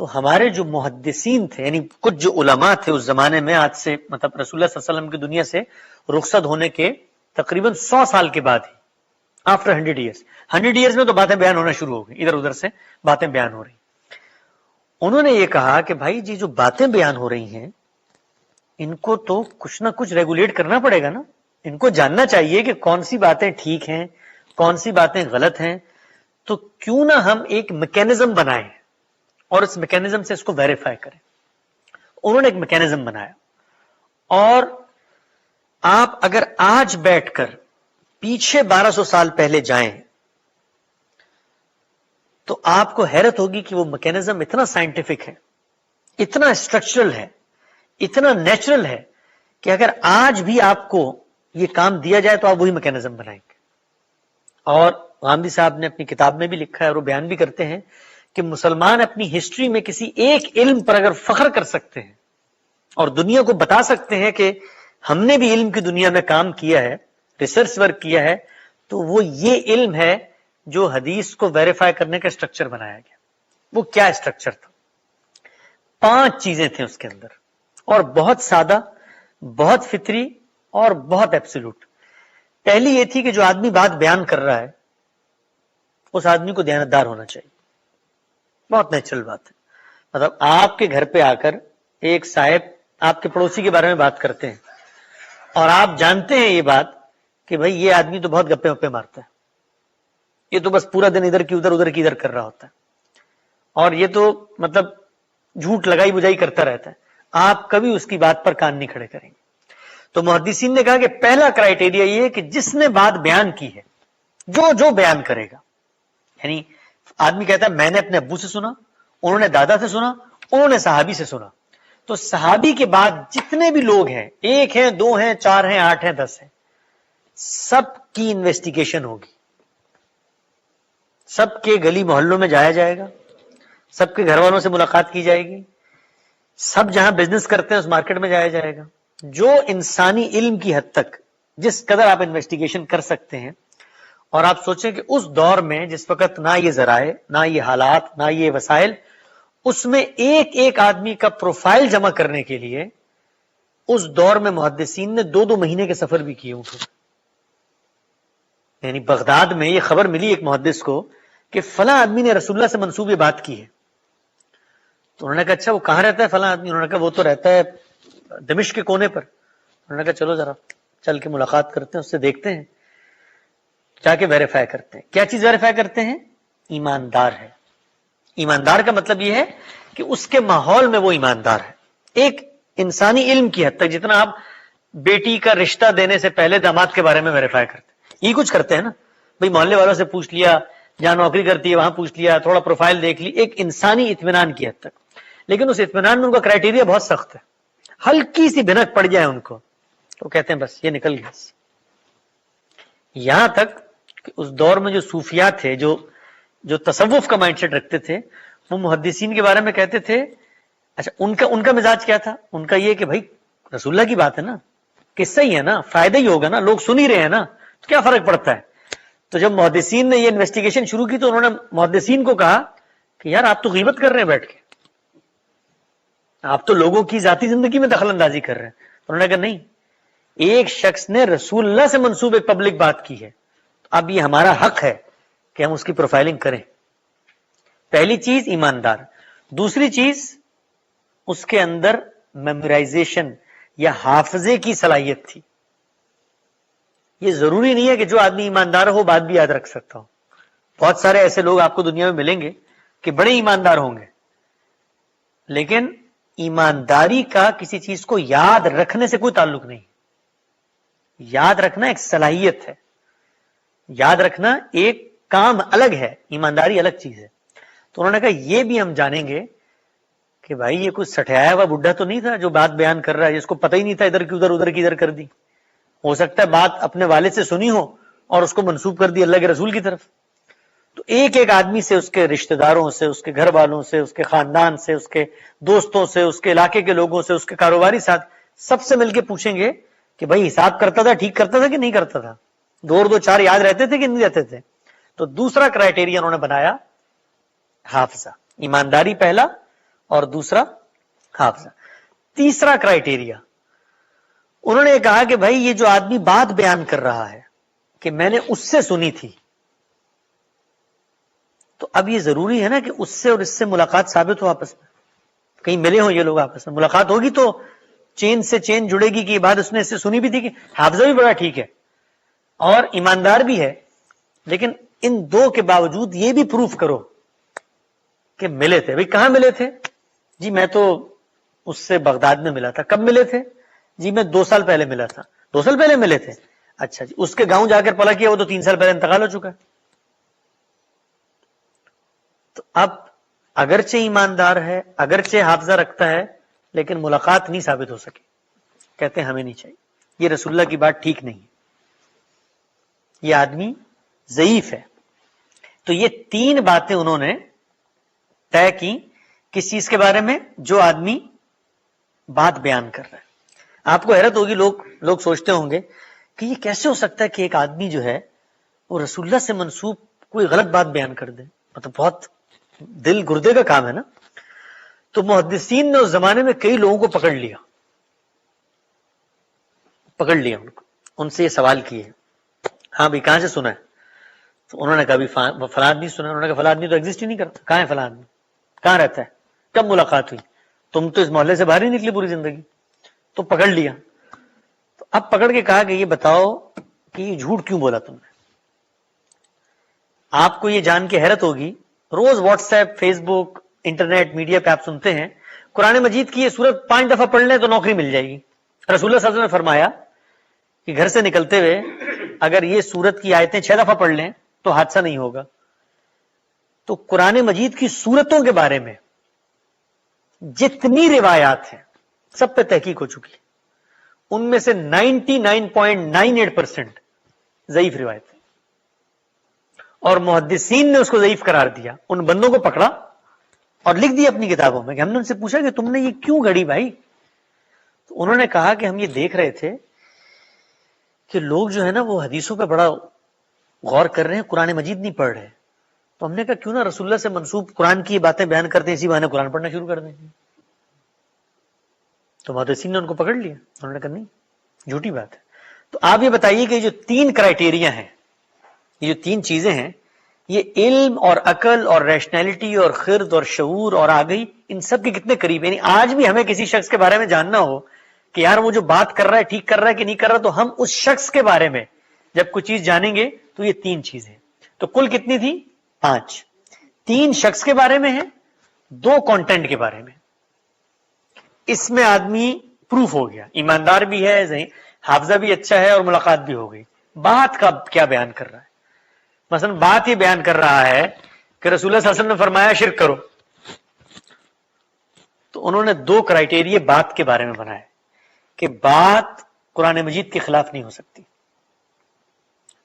تو ہمارے جو محدثین تھے, یعنی کچھ جو علماء تھے اس زمانے میں, آج سے مطلب رسول اللہ صلی اللہ علیہ وسلم کی دنیا سے رخصت ہونے کے تقریباً 100 سال کے بعد ہی, آفٹر 100 ایئرس, 100 ایئرس میں تو باتیں بیان ہونا شروع ہو گئی, ادھر ادھر سے باتیں بیان ہو رہی. انہوں نے یہ کہا کہ بھائی جی جو باتیں بیان ہو رہی ہیں ان کو تو کچھ نہ کچھ ریگولیٹ کرنا پڑے گا نا, ان کو جاننا چاہیے کہ کون سی باتیں ٹھیک ہیں کون سی باتیں غلط ہیں. تو کیوں نہ ہم ایک میکینزم بنائیں اور اس میکینزم سے اس کو ویریفائی کریں. انہوں نے ایک میکینزم بنایا, اور آپ اگر آج بیٹھ کر پیچھے 1200 سال پہلے جائیں تو آپ کو حیرت ہوگی کہ وہ میکینزم اتنا سائنٹیفک ہے, اتنا اسٹرکچرل ہے, اتنا نیچرل ہے کہ اگر آج بھی آپ کو یہ کام دیا جائے تو آپ وہی میکینزم بنائیں گے. اور غامدی صاحب نے اپنی کتاب میں بھی لکھا ہے اور وہ بیان بھی کرتے ہیں کہ مسلمان اپنی ہسٹری میں کسی ایک علم پر اگر فخر کر سکتے ہیں اور دنیا کو بتا سکتے ہیں کہ ہم نے بھی علم کی دنیا میں کام کیا ہے, ریسرچ ورک کیا ہے, تو وہ یہ علم ہے جو حدیث کو ویریفائی کرنے کا اسٹرکچر بنایا گیا. وہ کیا اسٹرکچر تھا؟ 5 چیزیں تھیں اس کے اندر, اور بہت سادہ, بہت فطری اور بہت ایبسولوٹ. پہلی یہ تھی کہ جو آدمی بات بیان کر رہا ہے اس آدمی کو دیانتدار ہونا چاہیے. بہت نیچرل بات ہے. مطلب آپ کے گھر پہ آ کر ایک صاحب آپ کے پڑوسی کے بارے میں بات کرتے ہیں اور آپ جانتے ہیں یہ بات کہ بھئی یہ آدمی تو بہت گپے وپے مارتا ہے, یہ تو بس پورا دن ادھر کی ادھر کر رہا ہوتا ہے, اور یہ تو مطلب جھوٹ لگائی بجائی کرتا رہتا ہے, آپ کبھی اس کی بات پر کان نہیں کھڑے کریں گے. تو محدثین نے کہا کہ پہلا کرائیٹیریا یہ کہ جس نے بات بیان کی ہے, جو بیان کرے گا, یعنی آدمی کہتا ہے میں نے اپنے ابو سے سنا, انہوں نے دادا سے سنا, انہوں نے صحابی سے سنا, تو صحابی کے بعد جتنے بھی لوگ ہیں, 1 ہیں 2 ہیں 4 ہیں 8 ہیں 10 ہیں, سب کی انویسٹیگیشن ہوگی, سب کے گلی محلوں میں جایا جائے گا, سب کے گھر والوں سے ملاقات کی جائے گی, سب جہاں بزنس کرتے ہیں اس مارکیٹ میں جایا جائے گا. جو انسانی علم کی حد تک جس قدر آپ انویسٹیگیشن کر سکتے ہیں, اور آپ سوچیں کہ اس دور میں جس وقت نہ یہ ذرائع, نہ یہ حالات, نہ یہ وسائل, اس میں ایک ایک آدمی کا پروفائل جمع کرنے کے لیے اس دور میں محدثین نے 2 مہینے کے سفر بھی کیے ہوں. یعنی بغداد میں یہ خبر ملی ایک محدث کو کہ فلاں آدمی نے رسول اللہ سے منسوب یہ بات کی ہے. تو انہوں نے کہا اچھا وہ کہاں رہتا ہے فلاں آدمی؟ انہوں نے کہا وہ تو رہتا ہے دمشق کے کونے پر. انہوں نے کہا چلو ذرا چل کے ملاقات کرتے ہیں, اس سے دیکھتے ہیں, جا کے ویریفائی کرتے ہیں. کیا چیز ویریفائی کرتے ہیں؟ ایماندار ہے. ایماندار کا مطلب یہ ہے کہ اس کے ماحول میں وہ ایماندار ہے. ایک انسانی علم کی حد تک جتنا آپ بیٹی کا رشتہ دینے سے پہلے داماد کے بارے میں ویریفائی کرتے ہیں, یہ کچھ کرتے ہیں نا بھئی, محلے والوں سے پوچھ لیا, جہاں نوکری کرتی ہے وہاں پوچھ لیا, تھوڑا پروفائل دیکھ لی, ایک انسانی اطمینان کی حد تک. لیکن اس اطمینان میں ان کا کرائیٹیریا بہت سخت ہے. ہلکی سی بھنک پڑ جائے ان کو تو کہتے ہیں بس یہ نکل گیا. یہاں تک کہ اس دور میں جو صوفیات تھے, جو تصوف کا مائنڈ سیٹ رکھتے تھے, وہ محدثین کے بارے میں کہتے تھے اچھا ان کا مزاج کیا تھا؟ ان کا یہ کہ بھائی رسول اللہ کی بات ہے نا, قصہ ہی ہے نا, فائدہ ہی ہوگا نا, لوگ سن ہی رہے ہیں نا, تو کیا فرق پڑتا ہے. تو جب محدثین نے یہ انویسٹیگیشن شروع کی تو انہوں نے محدثین کو کہا کہ یار آپ تو غیبت کر رہے ہیں بیٹھ کے, آپ تو لوگوں کی ذاتی زندگی میں دخل اندازی کر رہے ہیں. انہوں نے کہا نہیں, ایک شخص نے رسول اللہ سے منسوب ایک پبلک بات کی ہے, اب یہ ہمارا حق ہے کہ ہم اس کی پروفائلنگ کریں. پہلی چیز ایماندار. دوسری چیز اس کے اندر میمورائزیشن یا حافظے کی صلاحیت تھی. یہ ضروری نہیں ہے کہ جو آدمی ایماندار ہو بات بھی یاد رکھ سکتا ہو. بہت سارے ایسے لوگ آپ کو دنیا میں ملیں گے کہ بڑے ایماندار ہوں گے، لیکن ایمانداری کا کسی چیز کو یاد رکھنے سے کوئی تعلق نہیں. یاد رکھنا ایک صلاحیت ہے، یاد رکھنا ایک کام الگ ہے، ایمانداری الگ چیز ہے. تو انہوں نے کہا یہ بھی ہم جانیں گے کہ بھائی یہ کوئی سٹھایا ہوا بڈھا تو نہیں تھا جو بات بیان کر رہا ہے، جس کو پتہ ہی نہیں تھا ادھر کی ادھر ادھر کی ادھر کر دی. ہو سکتا ہے بات اپنے والد سے سنی ہو اور اس کو منسوب کر دی اللہ کے رسول کی طرف. تو ایک ایک آدمی سے، اس کے رشتہ داروں سے، اس کے گھر والوں سے، اس کے خاندان سے، اس کے دوستوں سے، اس کے علاقے کے لوگوں سے، اس کے کاروباری ساتھ، سب سے مل کے پوچھیں گے کہ بھائی حساب کرتا تھا، ٹھیک کرتا تھا کہ نہیں کرتا تھا، 2 اور 2 4 یاد رہتے تھے کہ نہیں رہتے تھے. تو دوسرا کرائٹیریا انہوں نے بنایا حافظہ. ایمانداری پہلا اور دوسرا حافظہ. تیسرا کرائٹیریا انہوں نے کہا کہ بھائی یہ جو آدمی بات بیان کر رہا ہے کہ میں نے اس سے سنی تھی، تو اب یہ ضروری ہے نا کہ اس سے اور اس سے ملاقات ثابت ہو، آپس میں کہیں ملے ہوں یہ لوگ، آپس میں ملاقات ہوگی تو چین سے چین جڑے گی کہ یہ بات اس نے اس سے سنی بھی تھی. کہ حافظہ بھی بڑا ٹھیک ہے اور ایماندار بھی ہے، لیکن ان 2 کے باوجود یہ بھی پروف کرو کہ ملے تھے. بھئی کہاں ملے تھے؟ جی میں تو اس سے بغداد میں ملا تھا. کب ملے تھے؟ جی میں 2 سال پہلے ملا تھا. 2 سال پہلے ملے تھے؟ اچھا جی اس کے گاؤں جا کر پلا کیا وہ تو 3 سال پہلے انتقال ہو چکا ہے. تو اب اگرچہ ایماندار ہے، اگرچہ حافظہ رکھتا ہے، لیکن ملاقات نہیں ثابت ہو سکی. کہتے ہیں ہمیں نہیں چاہیے، یہ رسول اللہ کی بات ٹھیک نہیں ہے، یہ آدمی ضعیف ہے. تو یہ 3 باتیں انہوں نے طے کی کس چیز کے بارے میں؟ جو آدمی بات بیان کر رہا ہے. آپ کو حیرت ہوگی، لوگ سوچتے ہوں گے کہ یہ کیسے ہو سکتا ہے کہ ایک آدمی جو ہے وہ رسول اللہ سے منسوب کوئی غلط بات بیان کر دے. مطلب بہت دل گردے کا کام ہے نا. تو محدثین نے اس زمانے میں کئی لوگوں کو پکڑ لیا ان سے یہ سوال کیے، ہاں بھائی کہاں سے سنا ہے؟ تو انہوں نے کہا بھی فلاں نہیں سنا. انہوں نے کہا فلاں آدمی تو ایگزسٹ ہی نہیں کرتا. کہاں ہے فلاں آدمی؟ کہاں رہتا ہے؟ کب ملاقات ہوئی؟ تم تو اس محلے سے باہر ہی نکلی پوری زندگی. تو پکڑ لیا. تو اب پکڑ کے کہا کہ یہ بتاؤ کہ یہ جھوٹ کیوں بولا تم نے؟ آپ کو یہ جان کے حیرت ہوگی، روز واٹس ایپ، فیس بک، انٹرنیٹ میڈیا پہ آپ سنتے ہیں قرآن مجید کی یہ سورت 5 دفعہ پڑھ لیں تو نوکری مل جائے گی. رسول اللہ صلی اللہ علیہ وسلم نے فرمایا کہ گھر سے نکلتے ہوئے اگر یہ سورت کی آیتیں 6 دفعہ پڑھ لیں تو حادثہ نہیں ہوگا. تو قرآن مجید کی سورتوں کے بارے میں جتنی روایات ہیں سب پہ تحقیق ہو چکی ہے، ان میں سے 99.98% ضعیف روایت ہے. اور محدثین نے اس کو ضعیف قرار دیا، ان بندوں کو پکڑا اور لکھ دیا اپنی کتابوں میں. کہ ہم نے ان سے پوچھا کہ تم نے یہ کیوں گھڑی بھائی؟ تو انہوں نے کہا کہ ہم یہ دیکھ رہے تھے کہ لوگ جو ہے نا وہ حدیثوں پہ بڑا غور کر رہے ہیں، قرآن مجید نہیں پڑھ رہے. تو ہم نے کہا کیوں نہ رسول اللہ سے منسوب قرآن کی باتیں بیان کرتے ہیں، اسی بہانے قرآن پڑھنا شروع کر دیں. تو محدثین نے ان کو پکڑ لیا. انہوں نے کہا نہیں، جھوٹی بات ہے. تو آپ یہ بتائیے کہ جو 3 کرائٹیریا ہیں، یہ جو 3 چیزیں ہیں، یہ علم اور عقل اور ریشنلٹی اور خرد اور شعور اور آگہی، ان سب کے کتنے قریب ہیں. یعنی آج بھی ہمیں کسی شخص کے بارے میں جاننا ہو کہ یار وہ جو بات کر رہا ہے ٹھیک کر رہا ہے کہ نہیں کر رہا، تو ہم اس شخص کے بارے میں جب کوئی چیز جانیں گے تو یہ 3 چیزیں. تو کل کتنی تھی؟ 5. 3 شخص کے بارے میں ہے، 2 کانٹینٹ کے بارے میں. اس میں آدمی پروف ہو گیا، ایماندار بھی ہے، حافظہ بھی اچھا ہے اور ملاقات بھی ہو گئی. بات کا کیا بیان کر رہا ہے؟ مثلا بات یہ بیان کر رہا ہے کہ رسول اللہ صلی اللہ علیہ وسلم نے فرمایا شرک کرو. تو انہوں نے 2 کرائٹیریا بات کے بارے میں بنائے کہ بات قرآن مجید کے خلاف نہیں ہو سکتی،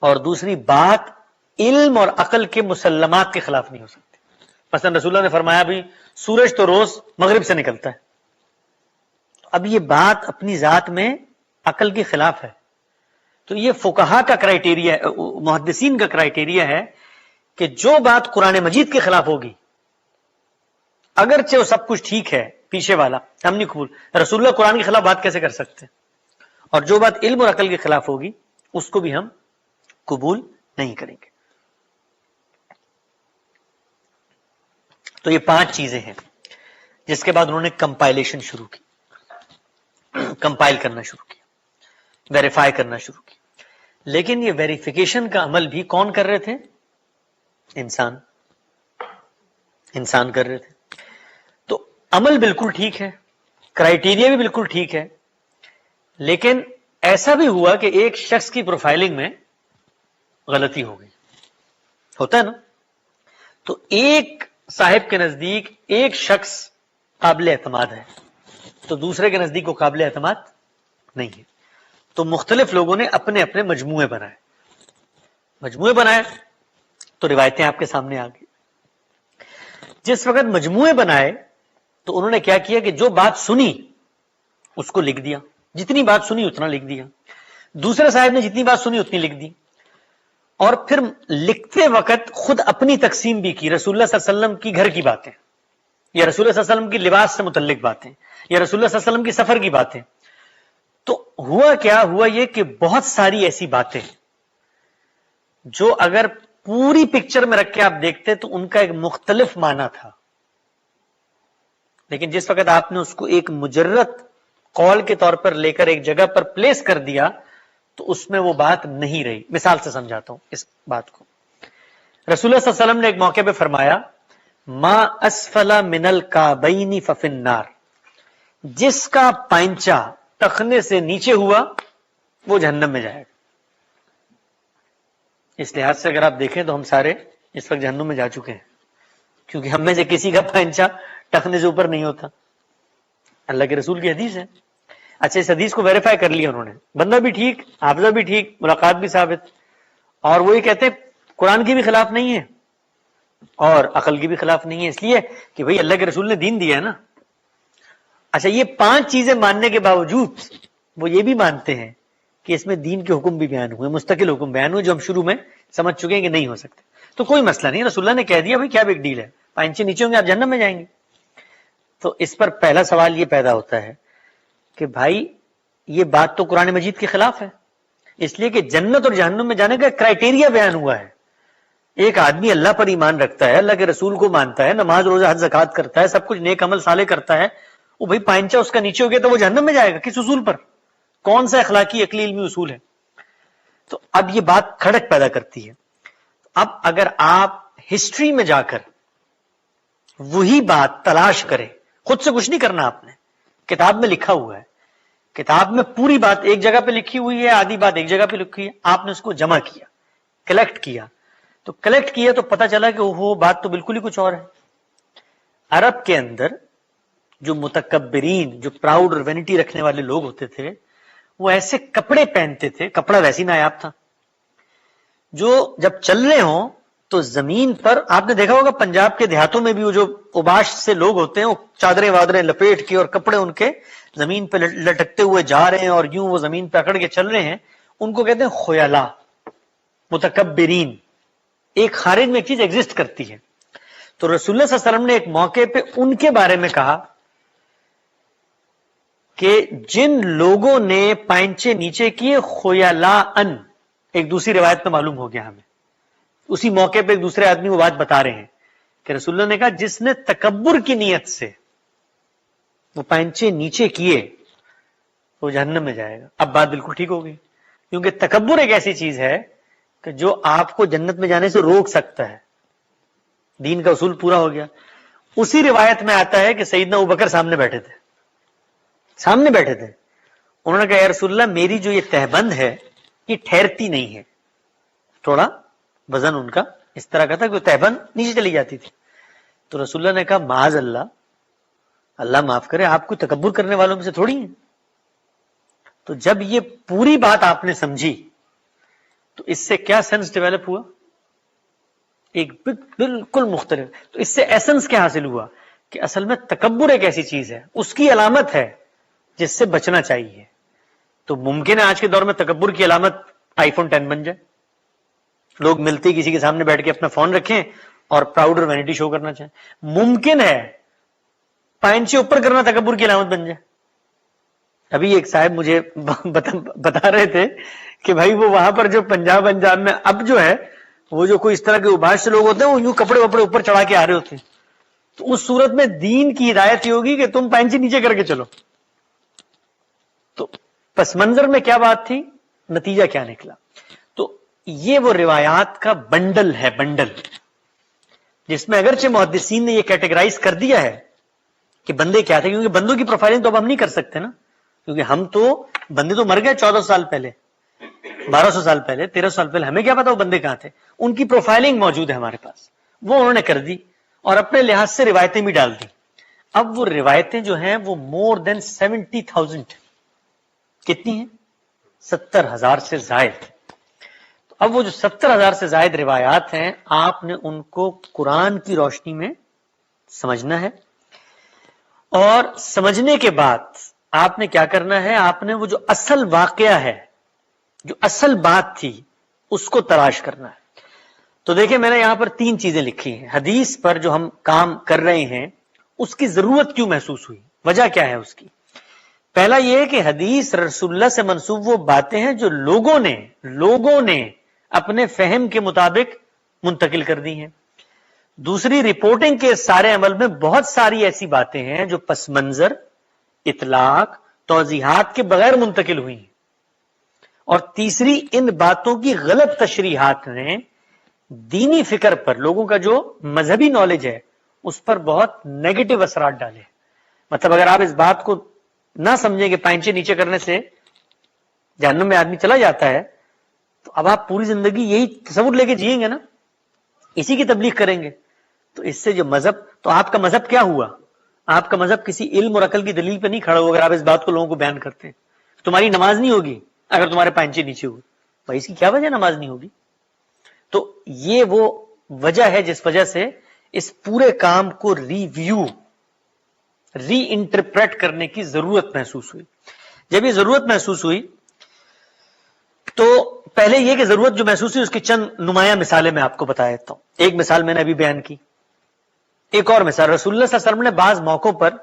اور دوسری بات علم اور عقل کے مسلمات کے خلاف نہیں ہو سکتی. مثلا رسول اللہ نے فرمایا بھی سورج تو روز مغرب سے نکلتا ہے. اب یہ بات اپنی ذات میں عقل کے خلاف ہے. تو یہ فقہا کا کرائٹیریا، محدثین کا کرائٹیریا ہے کہ جو بات قرآن مجید کے خلاف ہوگی، اگرچہ وہ سب کچھ ٹھیک ہے پیچھے والا، ہم نہیں قبول. رسول اللہ قرآن کے خلاف بات کیسے کر سکتے؟ اور جو بات علم اور عقل کے خلاف ہوگی اس کو بھی ہم قبول نہیں کریں گے. تو یہ 5 چیزیں ہیں. جس کے بعد انہوں نے کمپائلیشن شروع کی، کمپائل کرنا شروع کیا، ویریفائی کرنا شروع کیا. لیکن یہ ویریفیکیشن کا عمل بھی کون کر رہے تھے؟ انسان کر رہے تھے. تو عمل بالکل ٹھیک ہے، کرائیٹیریا بھی بالکل ٹھیک ہے، لیکن ایسا بھی ہوا کہ ایک شخص کی پروفائلنگ میں غلطی ہو گئی. ہوتا ہے نا. تو ایک صاحب کے نزدیک ایک شخص قابل اعتماد ہے تو دوسرے کے نزدیک وہ قابل اعتماد نہیں ہے. تو مختلف لوگوں نے اپنے اپنے مجموعے بنائے تو روایتیں آپ کے سامنے آ گئی. جس وقت مجموعے بنائے تو انہوں نے کیا کیا کہ جو بات سنی اس کو لکھ دیا، جتنی بات سنی اتنا لکھ دیا. دوسرے صاحب نے جتنی بات سنی اتنی لکھ دی، اور پھر لکھتے وقت خود اپنی تقسیم بھی کی. رسول اللہ صلی اللہ علیہ وسلم کی گھر کی باتیں، یا رسول اللہ صلی اللہ علیہ وسلم کی لباس سے متعلق باتیں، یا رسول اللہ صلی اللہ علیہ وسلم کی سفر کی باتیں. تو ہوا یہ کہ بہت ساری ایسی باتیں جو اگر پوری پکچر میں رکھ کے آپ دیکھتے تو ان کا ایک مختلف معنی تھا، لیکن جس وقت آپ نے اس کو ایک مجرد قول کے طور پر لے کر ایک جگہ پر پلیس کر دیا تو اس میں وہ بات نہیں رہی. مثال سے سمجھاتا ہوں اس بات کو. رسول اللہ صلی اللہ علیہ وسلم نے ایک موقع پہ فرمایا ما اسفل من الکعبین ففی النار، جس کا پائنچا ٹخنے سے نیچے ہوا وہ جہنم میں جائے گا. اس لحاظ سے اگر آپ دیکھیں تو ہم سارے اس وقت جہنم میں جا چکے ہیں، کیونکہ ہم میں سے کسی کا پائنچا ٹخنے سے اوپر نہیں ہوتا. اللہ کے رسول کی حدیث ہے. اچھا، اس حدیث کو ویریفائی کر لیا انہوں نے، بندہ بھی ٹھیک، حافظہ بھی ٹھیک، ملاقات بھی ثابت، اور وہی کہتے قرآن کی بھی خلاف نہیں ہے اور عقل کی بھی خلاف نہیں ہے، اس لیے کہ بھئی اللہ کے رسول نے دین دیا ہے نا. اچھا، یہ 5 چیزیں ماننے کے باوجود وہ یہ بھی مانتے ہیں کہ اس میں دین کے حکم بھی بیان ہوئے، مستقل حکم بیان ہوئے جو ہم شروع میں سمجھ چکے ہیں کہ نہیں ہو سکتے. تو کوئی مسئلہ نہیں، رسول اللہ نے کہہ دیا بھئی کیا بگ ڈیل ہے، پائنچے نیچے ہوں گے آپ جہنم میں جائیں گے. تو اس پر پہلا سوال یہ پیدا ہوتا ہے کہ بھائی یہ بات تو قرآن مجید کے خلاف ہے، اس لیے کہ جنت اور جہنم میں جانے کا کرائیٹیریا بیان ہوا ہے. ایک آدمی اللہ پر ایمان رکھتا ہے، اللہ کے رسول کو مانتا ہے، نماز روزہ حج زکات کرتا ہے، سب کچھ نیک عمل صالح کرتا ہے، وہ بھائی پائنچا اس کا نیچے ہو گیا تو وہ جہنم میں جائے گا. کس اصول پر؟ کون سا اخلاقی عقلی علمی اصول ہے؟ تو اب یہ بات کھڑک پیدا کرتی ہے. اب اگر آپ ہسٹری میں جا کر وہی بات تلاش کریں، خود سے کچھ نہیں کرنا، آپ نے کتاب میں لکھا ہوا ہے، کتاب میں پوری بات ایک جگہ پہ لکھی ہوئی ہے، آدھی بات ایک جگہ پہ لکھی ہے، آپ نے اس کو جمع کیا، کلیکٹ کیا، تو کلیکٹ کیا تو پتا چلا کہ وہ بات تو بالکل ہی کچھ اور ہے. عرب کے اندر جو متکبرین، جو پراؤڈ اور وینٹی رکھنے والے لوگ ہوتے تھے، وہ ایسے کپڑے پہنتے تھے، کپڑا ویسی نایاب تھا، جو جب چل رہے ہوں تو زمین پر، آپ نے دیکھا ہوگا پنجاب کے دیہاتوں میں بھی وہ جو اوباش سے لوگ ہوتے ہیں، وہ چادریں وادریں لپیٹ کے اور کپڑے ان کے زمین پہ لٹکتے ہوئے جا رہے ہیں اور یوں وہ زمین پہ اکڑ کے چل رہے ہیں، ان کو کہتے ہیں خیلا، متکبرین. ایک خارج میں ایک چیز ایگزسٹ کرتی ہے. تو رسول اللہ صلی اللہ علیہ وسلم نے ایک موقع پہ ان کے بارے میں کہا کہ جن لوگوں نے پائنچے نیچے کیے خیلا ان، ایک دوسری روایت میں معلوم ہو گیا ہمیں، اسی موقع پہ ایک دوسرے آدمی وہ بات بتا رہے ہیں کہ رسول اللہ نے کہا جس نے تکبر کی نیت سے وہ پائنچے نیچے کیے وہ جہنم میں جائے گا. اب بات بالکل ٹھیک ہو گئی، کیونکہ تکبر ایک ایسی چیز ہے کہ جو آپ کو جنت میں جانے سے روک سکتا ہے. دین کا اصول پورا ہو گیا. اسی روایت میں آتا ہے کہ سیدنا ابوبکر سامنے بیٹھے تھے، انہوں نے کہا یا رسول اللہ میری جو یہ تہبند ہے یہ ٹھہرتی نہیں ہے. تھوڑا وزن ان کا اس طرح کا تھا کہ وہ تہبند نیچے چلی جاتی تھی. تو رسول اللہ نے کہا معاذ اللہ، اللہ معاف کرے، آپ کو تکبر کرنے والوں میں سے تھوڑی ہیں. تو جب یہ پوری بات آپ نے سمجھی تو اس سے کیا سینس ڈیولپ ہوا؟ ایک بالکل مختلف. تو اس سے ایسنس کیا حاصل ہوا کہ اصل میں تکبر ایک ایسی چیز ہے، اس کی علامت ہے جس سے بچنا چاہیے. تو ممکن ہے آج کے دور میں تکبر کی علامت آئی فون 10 بن جائے، لوگ ملتے کسی کے سامنے بیٹھ کے اپنا فون رکھیں اور پراؤڈ اور وینٹی شو کرنا چاہیں. ممکن ہے پائنچے اوپر کرنا تکبر کی علامت بن جائے. ابھی ایک صاحب مجھے بتا رہے تھے کہ بھائی وہ وہاں پر جو پنجاب میں اب جو ہے وہ جو کوئی اس طرح کے اباش سے لوگ ہوتے ہیں وہ یوں کپڑے وپڑے اوپر چڑھا کے آ رہے ہوتے ہیں، تو اس صورت میں دین کی ہدایت یہ ہوگی کہ تم پائنچے نیچے کر کے چلو. تو پس منظر میں کیا بات تھی، نتیجہ کیا نکلا؟ یہ وہ روایات کا بنڈل ہے، بنڈل جس میں اگرچہ محدثین نے یہ کیٹیگرائز کر دیا ہے کہ بندے کیا تھے، کیونکہ بندوں کی پروفائلنگ تو اب ہم نہیں کر سکتے نا، کیونکہ ہم تو بندے تو مر گئے 1400 سال پہلے، 1200 سال پہلے، 1300 سال پہلے، ہمیں کیا پتا وہ بندے کہاں تھے؟ ان کی پروفائلنگ موجود ہے ہمارے پاس، وہ انہوں نے کر دی اور اپنے لحاظ سے روایتیں بھی ڈال دی۔ اب وہ روایتیں جو ہیں وہ مور دین 70,000، کتنی ہیں؟ 70,000 سے زائد۔ اب وہ جو 70,000 سے زائد روایات ہیں، آپ نے ان کو قرآن کی روشنی میں سمجھنا ہے، اور سمجھنے کے بعد آپ نے کیا کرنا ہے؟ آپ نے وہ جو اصل واقعہ ہے، جو اصل بات تھی، اس کو تلاش کرنا ہے۔ تو دیکھیں میں نے یہاں پر 3 چیزیں لکھی ہیں۔ حدیث پر جو ہم کام کر رہے ہیں اس کی ضرورت کیوں محسوس ہوئی، وجہ کیا ہے اس کی؟ پہلا یہ کہ حدیث رسول اللہ سے منسوب وہ باتیں ہیں جو لوگوں نے اپنے فہم کے مطابق منتقل کر دی ہیں۔ دوسری، رپورٹنگ کے سارے عمل میں بہت ساری ایسی باتیں ہیں جو پس منظر، اطلاق، توضیحات کے بغیر منتقل ہوئی ہیں۔ اور تیسری، ان باتوں کی غلط تشریحات نے دینی فکر پر، لوگوں کا جو مذہبی نالج ہے اس پر بہت نیگیٹو اثرات ڈالے۔ مطلب اگر آپ اس بات کو نہ سمجھیں کہ پائنچے نیچے کرنے سے جہنم میں آدمی چلا جاتا ہے، تو اب آپ پوری زندگی یہی تصور لے کے جئیں گے نا، اسی کی تبلیغ کریں گے، تو اس سے جو مذہب، تو آپ کا مذہب کیا ہوا؟ آپ کا مذہب کسی علم اور عقل کی دلیل پہ نہیں کھڑا ہوگا۔ اگر آپ اس بات کو لوگوں کو بیان کرتے ہیں، تمہاری نماز نہیں ہوگی اگر تمہارے پائنچے نیچے ہوئے، بھائی اس کی کیا وجہ نماز نہیں ہوگی؟ تو یہ وہ وجہ ہے جس وجہ سے اس پورے کام کو ری انٹرپریٹ کرنے کی ضرورت محسوس ہوئی۔ جب یہ ضرورت محسوس ہوئی تو پہلے یہ کہ ضرورت جو محسوس ہوئی اس کی چند نمایاں مثالیں میں آپ کو بتا دیتا ہوں۔ ایک مثال میں نے ابھی بیان کی، ایک اور مثال، رسول اللہ صلی اللہ علیہ وسلم نے بعض موقعوں پر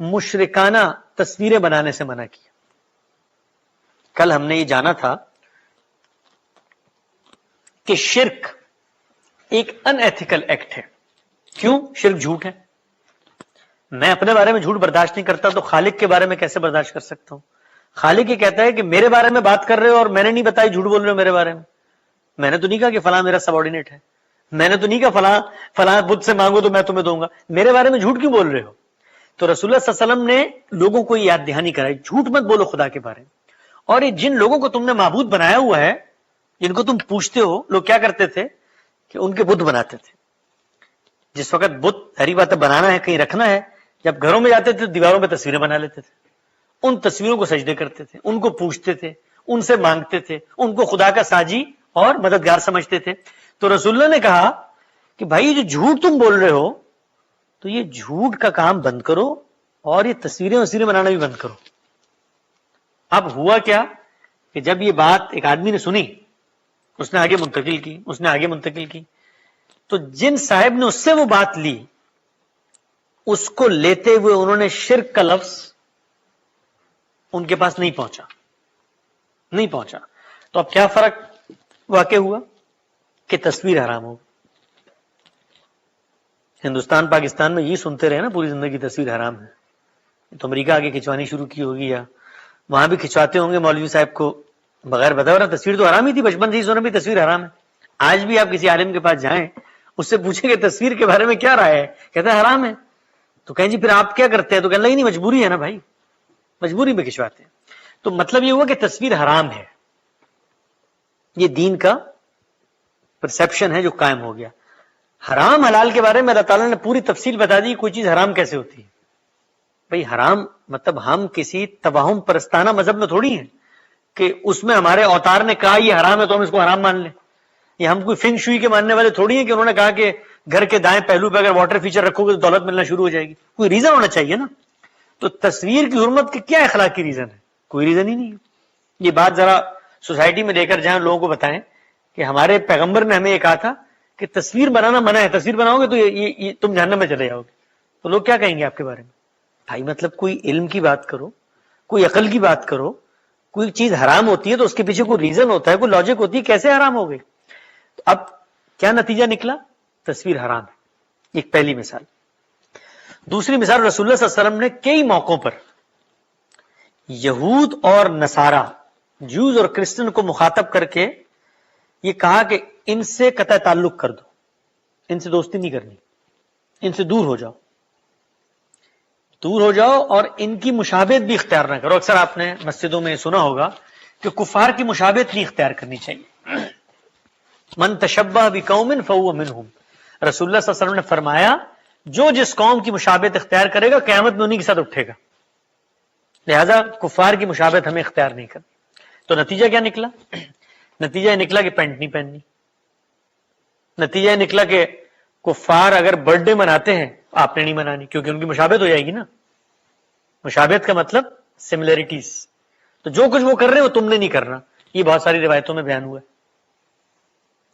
مشرکانہ تصویریں بنانے سے منع کیا۔ کل ہم نے یہ جانا تھا کہ شرک ایک ان ایتھیکل ایکٹ ہے۔ کیوں؟ شرک جھوٹ ہے۔ میں اپنے بارے میں جھوٹ برداشت نہیں کرتا تو خالق کے بارے میں کیسے برداشت کر سکتا ہوں؟ خالق یہ کہتا ہے کہ میرے بارے میں بات کر رہے ہو اور میں نے نہیں بتائی، جھوٹ بول رہے ہو میرے بارے میں نے تو نہیں کہا کہ فلاں میرا سب آرڈینیٹ ہے، میں نے تو نہیں کہا فلاں بدھ سے مانگو تو میں تمہیں دوں گا، میرے بارے میں جھوٹ کیوں بول رہے ہو؟ تو رسول اللہ صلی اللہ علیہ وسلم نے لوگوں کو یاد دہانی کرائی، جھوٹ مت بولو خدا کے بارے میں۔ اور یہ جن لوگوں کو تم نے معبود بنایا ہوا ہے، جن کو تم پوچھتے ہو، لوگ کیا کرتے تھے کہ ان کے بت بناتے تھے۔ جس وقت بت، ہری بات بنانا ہے، کہیں رکھنا ہے، جب گھروں میں جاتے تھے دیواروں پہ تصویریں بنا لیتے تھے، ان تصویروں کو سجدے کرتے تھے، ان کو پوچھتے تھے، ان سے مانگتے تھے، ان کو خدا کا ساجی اور مددگار سمجھتے تھے۔ تو رسول اللہ نے کہا کہ بھائی جو جھوٹ تم بول رہے ہو تو یہ جھوٹ کا کام بند کرو اور یہ تصویریں بنانا بھی بند کرو۔ اب ہوا کیا کہ جب یہ بات ایک آدمی نے سنی، اس نے آگے منتقل کی، تو جن صاحب نے اس سے وہ بات لی، اس کو لیتے ہوئے انہوں نے شرک کا لفظ ان کے پاس نہیں پہنچا۔ تو اب کیا فرق واقع ہوا کہ تصویر حرام ہو۔ ہندوستان پاکستان میں یہ سنتے رہے نا پوری زندگی تصویر حرام ہے، تو امریکہ آگے کھنچوانی شروع کی ہوگی، یا وہاں بھی کھنچواتے ہوں گے مولوی صاحب کو بغیر بتائے، ورنہ تصویر تو حرام ہی تھی، بچپن سے ہی سونا بھی تصویر حرام ہے۔ آج بھی آپ کسی عالم کے پاس جائیں، اس سے پوچھیں کہ تصویر کے بارے میں کیا رائے ہے، کہتا ہے حرام ہے۔ تو کہیں جی پھر آپ کیا کرتے ہیں؟ تو کہنے لگے نہیں مجبوری ہے نا بھائی، مجبوری میں کھنچواتے ہیں۔ تو مطلب یہ ہوا کہ تصویر حرام ہے، یہ دین کا پرسیپشن ہے جو قائم ہو گیا۔ حرام حلال کے بارے میں اللہ تعالیٰ نے پوری تفصیل بتا دی، کوئی چیز حرام کیسے ہوتی ہے۔ بھئی حرام مطلب ہم کسی تباہم پرستانہ مذہب میں تھوڑی ہیں کہ اس میں ہمارے اوتار نے کہا یہ حرام ہے تو ہم اس کو حرام مان لیں، یا ہم کوئی فنگ شوئی کے ماننے والے تھوڑی ہیں کہ انہوں نے کہا کہ گھر کے دائیں پہلو پہ اگر واٹر فیچر رکھو گے تو دولت ملنا شروع ہو جائے گی۔ کوئی ریزن ہونا چاہیے نا۔ تو تصویر کی حرمت کے کیا اخلاقی ریزن ہے؟ کوئی ریزن ہی نہیں ہے۔ یہ بات ذرا سوسائٹی میں لے کر جائیں، لوگوں کو بتائیں کہ ہمارے پیغمبر نے ہمیں یہ کہا تھا کہ تصویر بنانا منع ہے، تصویر بناؤ گے تو یہ تم جہنم میں چلے جاؤ گے، تو لوگ کیا کہیں گے آپ کے بارے میں؟ بھائی مطلب کوئی علم کی بات کرو، کوئی عقل کی بات کرو، کوئی چیز حرام ہوتی ہے تو اس کے پیچھے کوئی ریزن ہوتا ہے، کوئی لاجک ہوتی ہے، کیسے حرام ہو گئی؟ تو اب کیا نتیجہ نکلا؟ تصویر حرام ہے، ایک پہلی مثال۔ دوسری مثال، رسول اللہ صلی اللہ علیہ وسلم نے کئی موقعوں پر یہود اور نصارہ، جوز اور کرسچن کو مخاطب کر کے یہ کہا کہ ان سے قطع تعلق کر دو، ان سے دوستی نہیں کرنی، ان سے دور ہو جاؤ، دور ہو جاؤ، اور ان کی مشابہت بھی اختیار نہ کرو۔ اکثر آپ نے مسجدوں میں سنا ہوگا کہ کفار کی مشابہت نہیں اختیار کرنی چاہیے۔ من تشبہ بقوم فہو منہم، رسول اللہ صلی اللہ علیہ وسلم نے فرمایا جو جس قوم کی مشابہت اختیار کرے گا قیامت میں انہی کے ساتھ اٹھے گا، لہذا کفار کی مشابہت ہمیں اختیار نہیں کرنی۔ تو نتیجہ کیا نکلا؟ نتیجہ یہ نکلا کہ پینٹ نہیں پہننی، نتیجہ یہ نکلا کہ کفار اگر برتھ ڈے مناتے ہیں آپ نے نہیں منانی، کیونکہ ان کی مشابہت ہو جائے گی نا۔ مشابہت کا مطلب سملیرٹیز، تو جو کچھ وہ کر رہے ہیں وہ تم نے نہیں کرنا، یہ بہت ساری روایتوں میں بیان ہوا ہے۔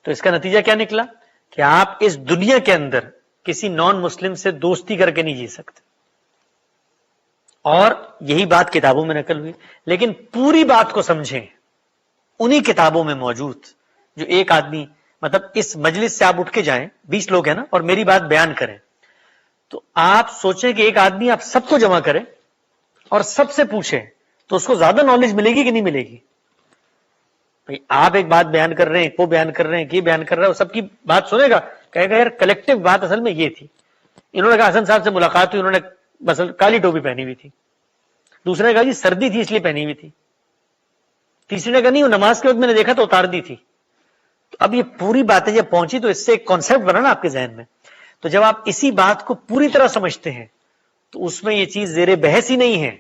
تو اس کا نتیجہ کیا نکلا کہ آپ اس دنیا کے اندر کسی نان مسلم سے دوستی کر کے نہیں جی سکتے، اور یہی بات کتابوں میں نقل ہوئی۔ لیکن پوری بات کو سمجھیں، انہی کتابوں میں موجود، جو ایک آدمی مطلب اس مجلس سے آپ اٹھ کے جائیں، 20 لوگ ہیں نا، اور میری بات بیان کریں، تو آپ سوچیں کہ ایک آدمی آپ سب کو جمع کرے اور سب سے پوچھیں تو اس کو زیادہ نالج ملے گی کہ نہیں ملے گی؟ بھئی آپ ایک بات بیان کر رہے ہیں، وہ بیان کر رہے ہیں، یہ بیان کر رہے ہیں، وہ سب کی بات سنے گا، کہے گا یار کلیکٹو بات اصل میں یہ تھی۔ انہوں نے کہا حسن صاحب سے ملاقات ہوئی، انہوں نے مثلا کالی ٹوپی پہنی ہوئی تھی، دوسرے نے کہا جی سردی تھی اس لیے پہنی ہوئی تھی، تیسرے نے کہا نہیں وہ نماز کے وقت میں نے دیکھا تو اتار دی تھی۔ تو اب یہ پوری باتیں جب پہنچی تو اس سے ایک کانسیپٹ بنا نا آپ کے ذہن میں، تو جب آپ اسی بات کو پوری طرح سمجھتے ہیں تو اس میں یہ چیز زیر بحث ہی نہیں ہے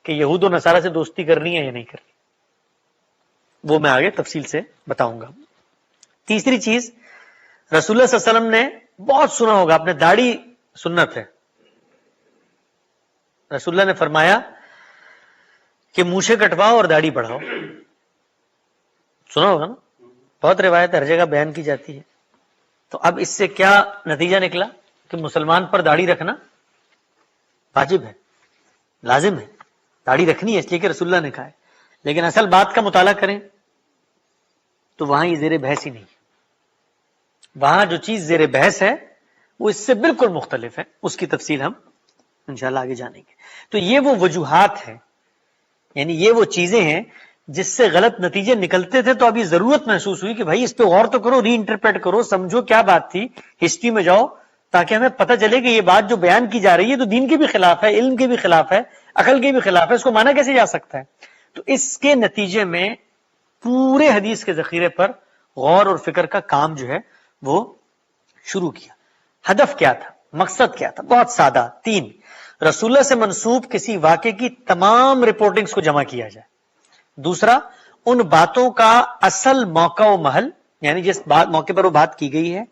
کہ یہود و نصارہ سے دوستی کرنی ہے یا نہیں کرنی، وہ میں آگے تفصیل سے بتاؤں گا۔ تیسری چیز، رسول اللہ صلی اللہ علیہ وسلم نے بہت سنا ہوگا آپ نے، داڑھی سنت ہے۔ رسول اللہ نے فرمایا کہ مونچھیں کٹواؤ اور داڑھی بڑھاؤ، سنا ہوگا نا، بہت روایت ہر جگہ بیان کی جاتی ہے۔ تو اب اس سے کیا نتیجہ نکلا کہ مسلمان پر داڑھی رکھنا واجب ہے، لازم ہے، داڑھی رکھنی ہے اس لیے کہ رسول اللہ نے کہا ہے۔ لیکن اصل بات کا مطالعہ کریں تو وہاں یہ زیر بحث ہی نہیں، وہاں جو چیز زیر بحث ہے وہ اس سے بالکل مختلف ہے، اس کی تفصیل ہم انشاءاللہ آگے جانیں گے۔ تو یہ وہ وجوہات ہیں، یعنی یہ وہ چیزیں ہیں جس سے غلط نتیجے نکلتے تھے، تو ابھی ضرورت محسوس ہوئی کہ بھائی اس پہ غور تو کرو، ری انٹرپریٹ کرو، سمجھو کیا بات تھی، ہسٹری میں جاؤ تاکہ ہمیں پتہ چلے کہ یہ بات جو بیان کی جا رہی ہے تو دین کے بھی خلاف ہے، علم کے بھی خلاف ہے، عقل کے بھی خلاف ہے، اس کو مانا کیسے جا سکتا ہے۔ تو اس کے نتیجے میں پورے حدیث کے ذخیرے پر غور اور فکر کا کام جو ہے وہ شروع کیا۔ ہدف کیا تھا، مقصد کیا تھا؟ بہت سادہ، 3، رسول اللہ سے منسوب کسی واقعے کی تمام رپورٹنگز کو جمع کیا جائے۔ دوسرا، ان باتوں کا اصل موقع و محل، یعنی جس موقع پر وہ بات کی گئی ہے،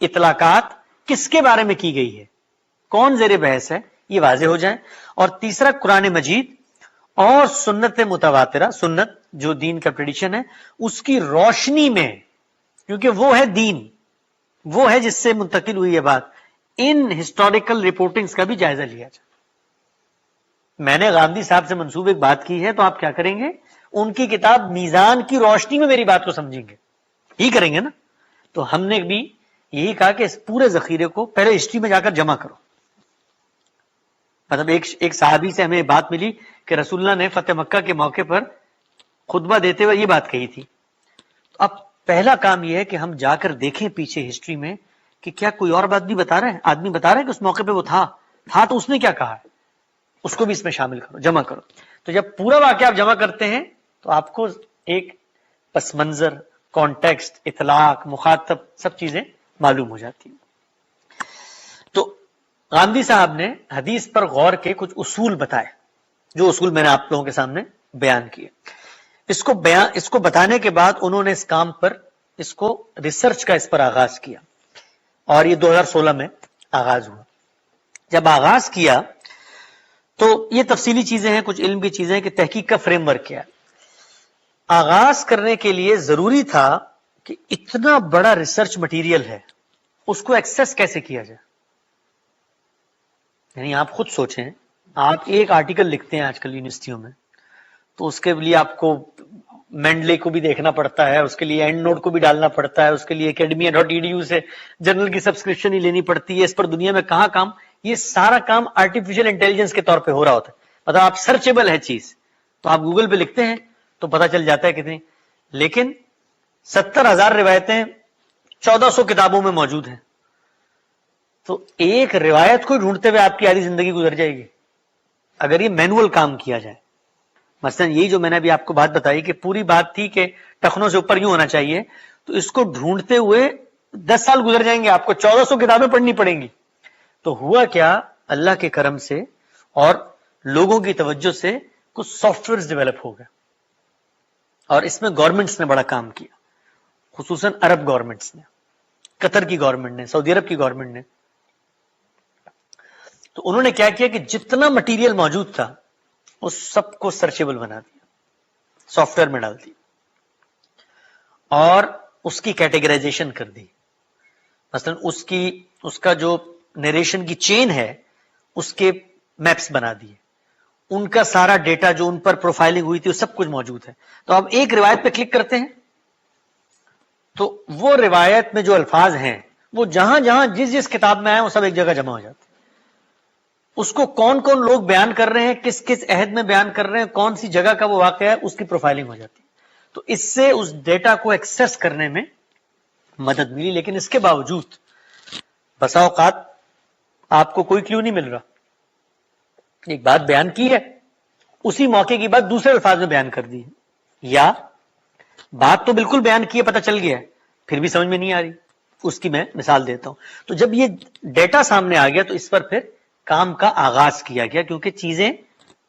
اطلاقات کس کے بارے میں کی گئی ہے، کون زیر بحث ہے، یہ واضح ہو جائیں۔ اور تیسرا، قرآن مجید اور سنت متواترہ، سنت جو دین کا ٹریڈیشن ہے، اس کی روشنی میں، کیونکہ وہ ہے دین، وہ ہے جس سے منتقل ہوئی ہے بات، ان ہسٹوریکل رپورٹنگز کا بھی جائزہ لیا جائے۔ میں نے غامدی صاحب سے منسوب ایک بات کی ہے تو آپ کیا کریں گے؟ ان کی کتاب میزان کی روشنی میں میری بات کو سمجھیں گے، یہی کریں گے نا۔ تو ہم نے بھی یہی کہا کہ اس پورے ذخیرے کو پہلے ہسٹری میں جا کر جمع کرو۔ مطلب ایک صحابی سے ہمیں بات ملی کہ رسول اللہ نے فتح مکہ کے موقع پر خطبہ دیتے ہوئے یہ بات کہی تھی۔ تو اب پہلا کام یہ ہے کہ ہم جا کر دیکھیں پیچھے ہسٹری میں کہ کیا کوئی اور بات بھی بتا رہا ہے، آدمی بتا رہا ہے کہ اس موقع پہ وہ تھا تو اس نے کیا کہا ہے، اس کو بھی اس میں شامل کرو، جمع کرو۔ تو جب پورا واقعہ آپ جمع کرتے ہیں تو آپ کو ایک پس منظر، کانٹیکسٹ، اطلاق، مخاطب، سب چیزیں معلوم ہو جاتی ہیں۔ تو غامدی صاحب نے حدیث پر غور کے کچھ اصول بتائے، جو اصول میں نے آپ لوگوں کے سامنے بیان کیے۔ اس کو بتانے کے بعد انہوں نے اس کام پر، اس کو ریسرچ کا اس پر آغاز کیا، اور یہ 2016 میں آغاز ہوا۔ جب آغاز کیا تو یہ تفصیلی چیزیں ہیں، کچھ علم کی چیزیں ہیں کہ تحقیق کا فریم ورک کیا ہے۔ آغاز کرنے کے لیے ضروری تھا کہ اتنا بڑا ریسرچ مٹیریل ہے، اس کو ایکسس کیسے کیا جائے۔ یعنی آپ خود سوچیں، آپ ایک آرٹیکل لکھتے ہیں آج کل یونیورسٹیوں میں، تو اس کے لیے آپ کو مینڈلے کو بھی دیکھنا پڑتا ہے، اس کے لیے اینڈ نوٹ کو بھی ڈالنا پڑتا ہے، اس کے لیے academia.edu سے جرنل کی سبسکرپشن ہی لینی پڑتی ہے، اس پر دنیا میں کہاں کام، یہ سارا کام آرٹیفیشل انٹیلیجنس کے طور پہ ہو رہا ہوتا ہے۔ مطلب آپ سرچیبل ہے چیز، تو آپ گوگل پہ لکھتے ہیں تو پتہ چل جاتا ہے کتنی، لیکن 70,000 روایتیں 1400 کتابوں میں موجود ہیں. تو ایک روایت کو ڈھونڈتے ہوئے آپ کی آدھی زندگی گزر جائے گی اگر یہ مینول کام کیا جائے. مثلا یہی جو میں نے ابھی آپ کو بات بتائی کہ پوری بات تھی کہ ٹخنوں سے اوپر یوں ہونا چاہیے, تو اس کو ڈھونڈتے ہوئے 10 سال گزر جائیں گے, آپ کو 1400 کتابیں پڑھنی پڑیں گی. تو ہوا کیا, اللہ کے کرم سے اور لوگوں کی توجہ سے کچھ سافٹ ویئر ڈیولپ ہو گئے, اور اس میں گورنمنٹس نے بڑا کام کیا, خصوصاً عرب گورنمنٹس نے, قطر کی گورنمنٹ نے, سعودی عرب کی گورنمنٹ نے. تو انہوں نے کیا کیا کہ جتنا مٹیریل موجود تھا اس سب کو سرچیبل بنا دیا, سافٹ ویئر میں ڈال دیا, اور اس کی کیٹیگرائزیشن کر دی. مثلا اس کا جو نریشن کی چین ہے اس کے میپس بنا دیے, ان کا سارا ڈیٹا جو ان پر پروفائلنگ ہوئی تھی وہ سب کچھ موجود ہے. تو آپ ایک روایت پہ کلک کرتے ہیں تو وہ روایت میں جو الفاظ ہیں وہ جہاں جہاں جس جس کتاب میں آئے وہ سب ایک جگہ جمع ہو جاتے ہیں. اس کو کون کون لوگ بیان کر رہے ہیں, کس کس عہد میں بیان کر رہے ہیں, کون سی جگہ کا وہ واقعہ ہے, اس کی پروفائلنگ ہو جاتی ہے. تو اس سے اس ڈیٹا کو ایکسس کرنے میں مدد ملی. لیکن اس کے باوجود بسا اوقات آپ کو کوئی کلیو نہیں مل رہا. ایک بات بیان کی ہے, اسی موقع کی بات دوسرے الفاظ میں بیان کر دی ہے, یا بات تو بالکل بیان کی ہے, پتہ چل گیا ہے, پھر بھی سمجھ میں نہیں آ رہی. اس کی میں مثال دیتا ہوں. تو جب یہ ڈیٹا سامنے آ گیا تو اس پر پھر کام کا آغاز کیا گیا, کیونکہ چیزیں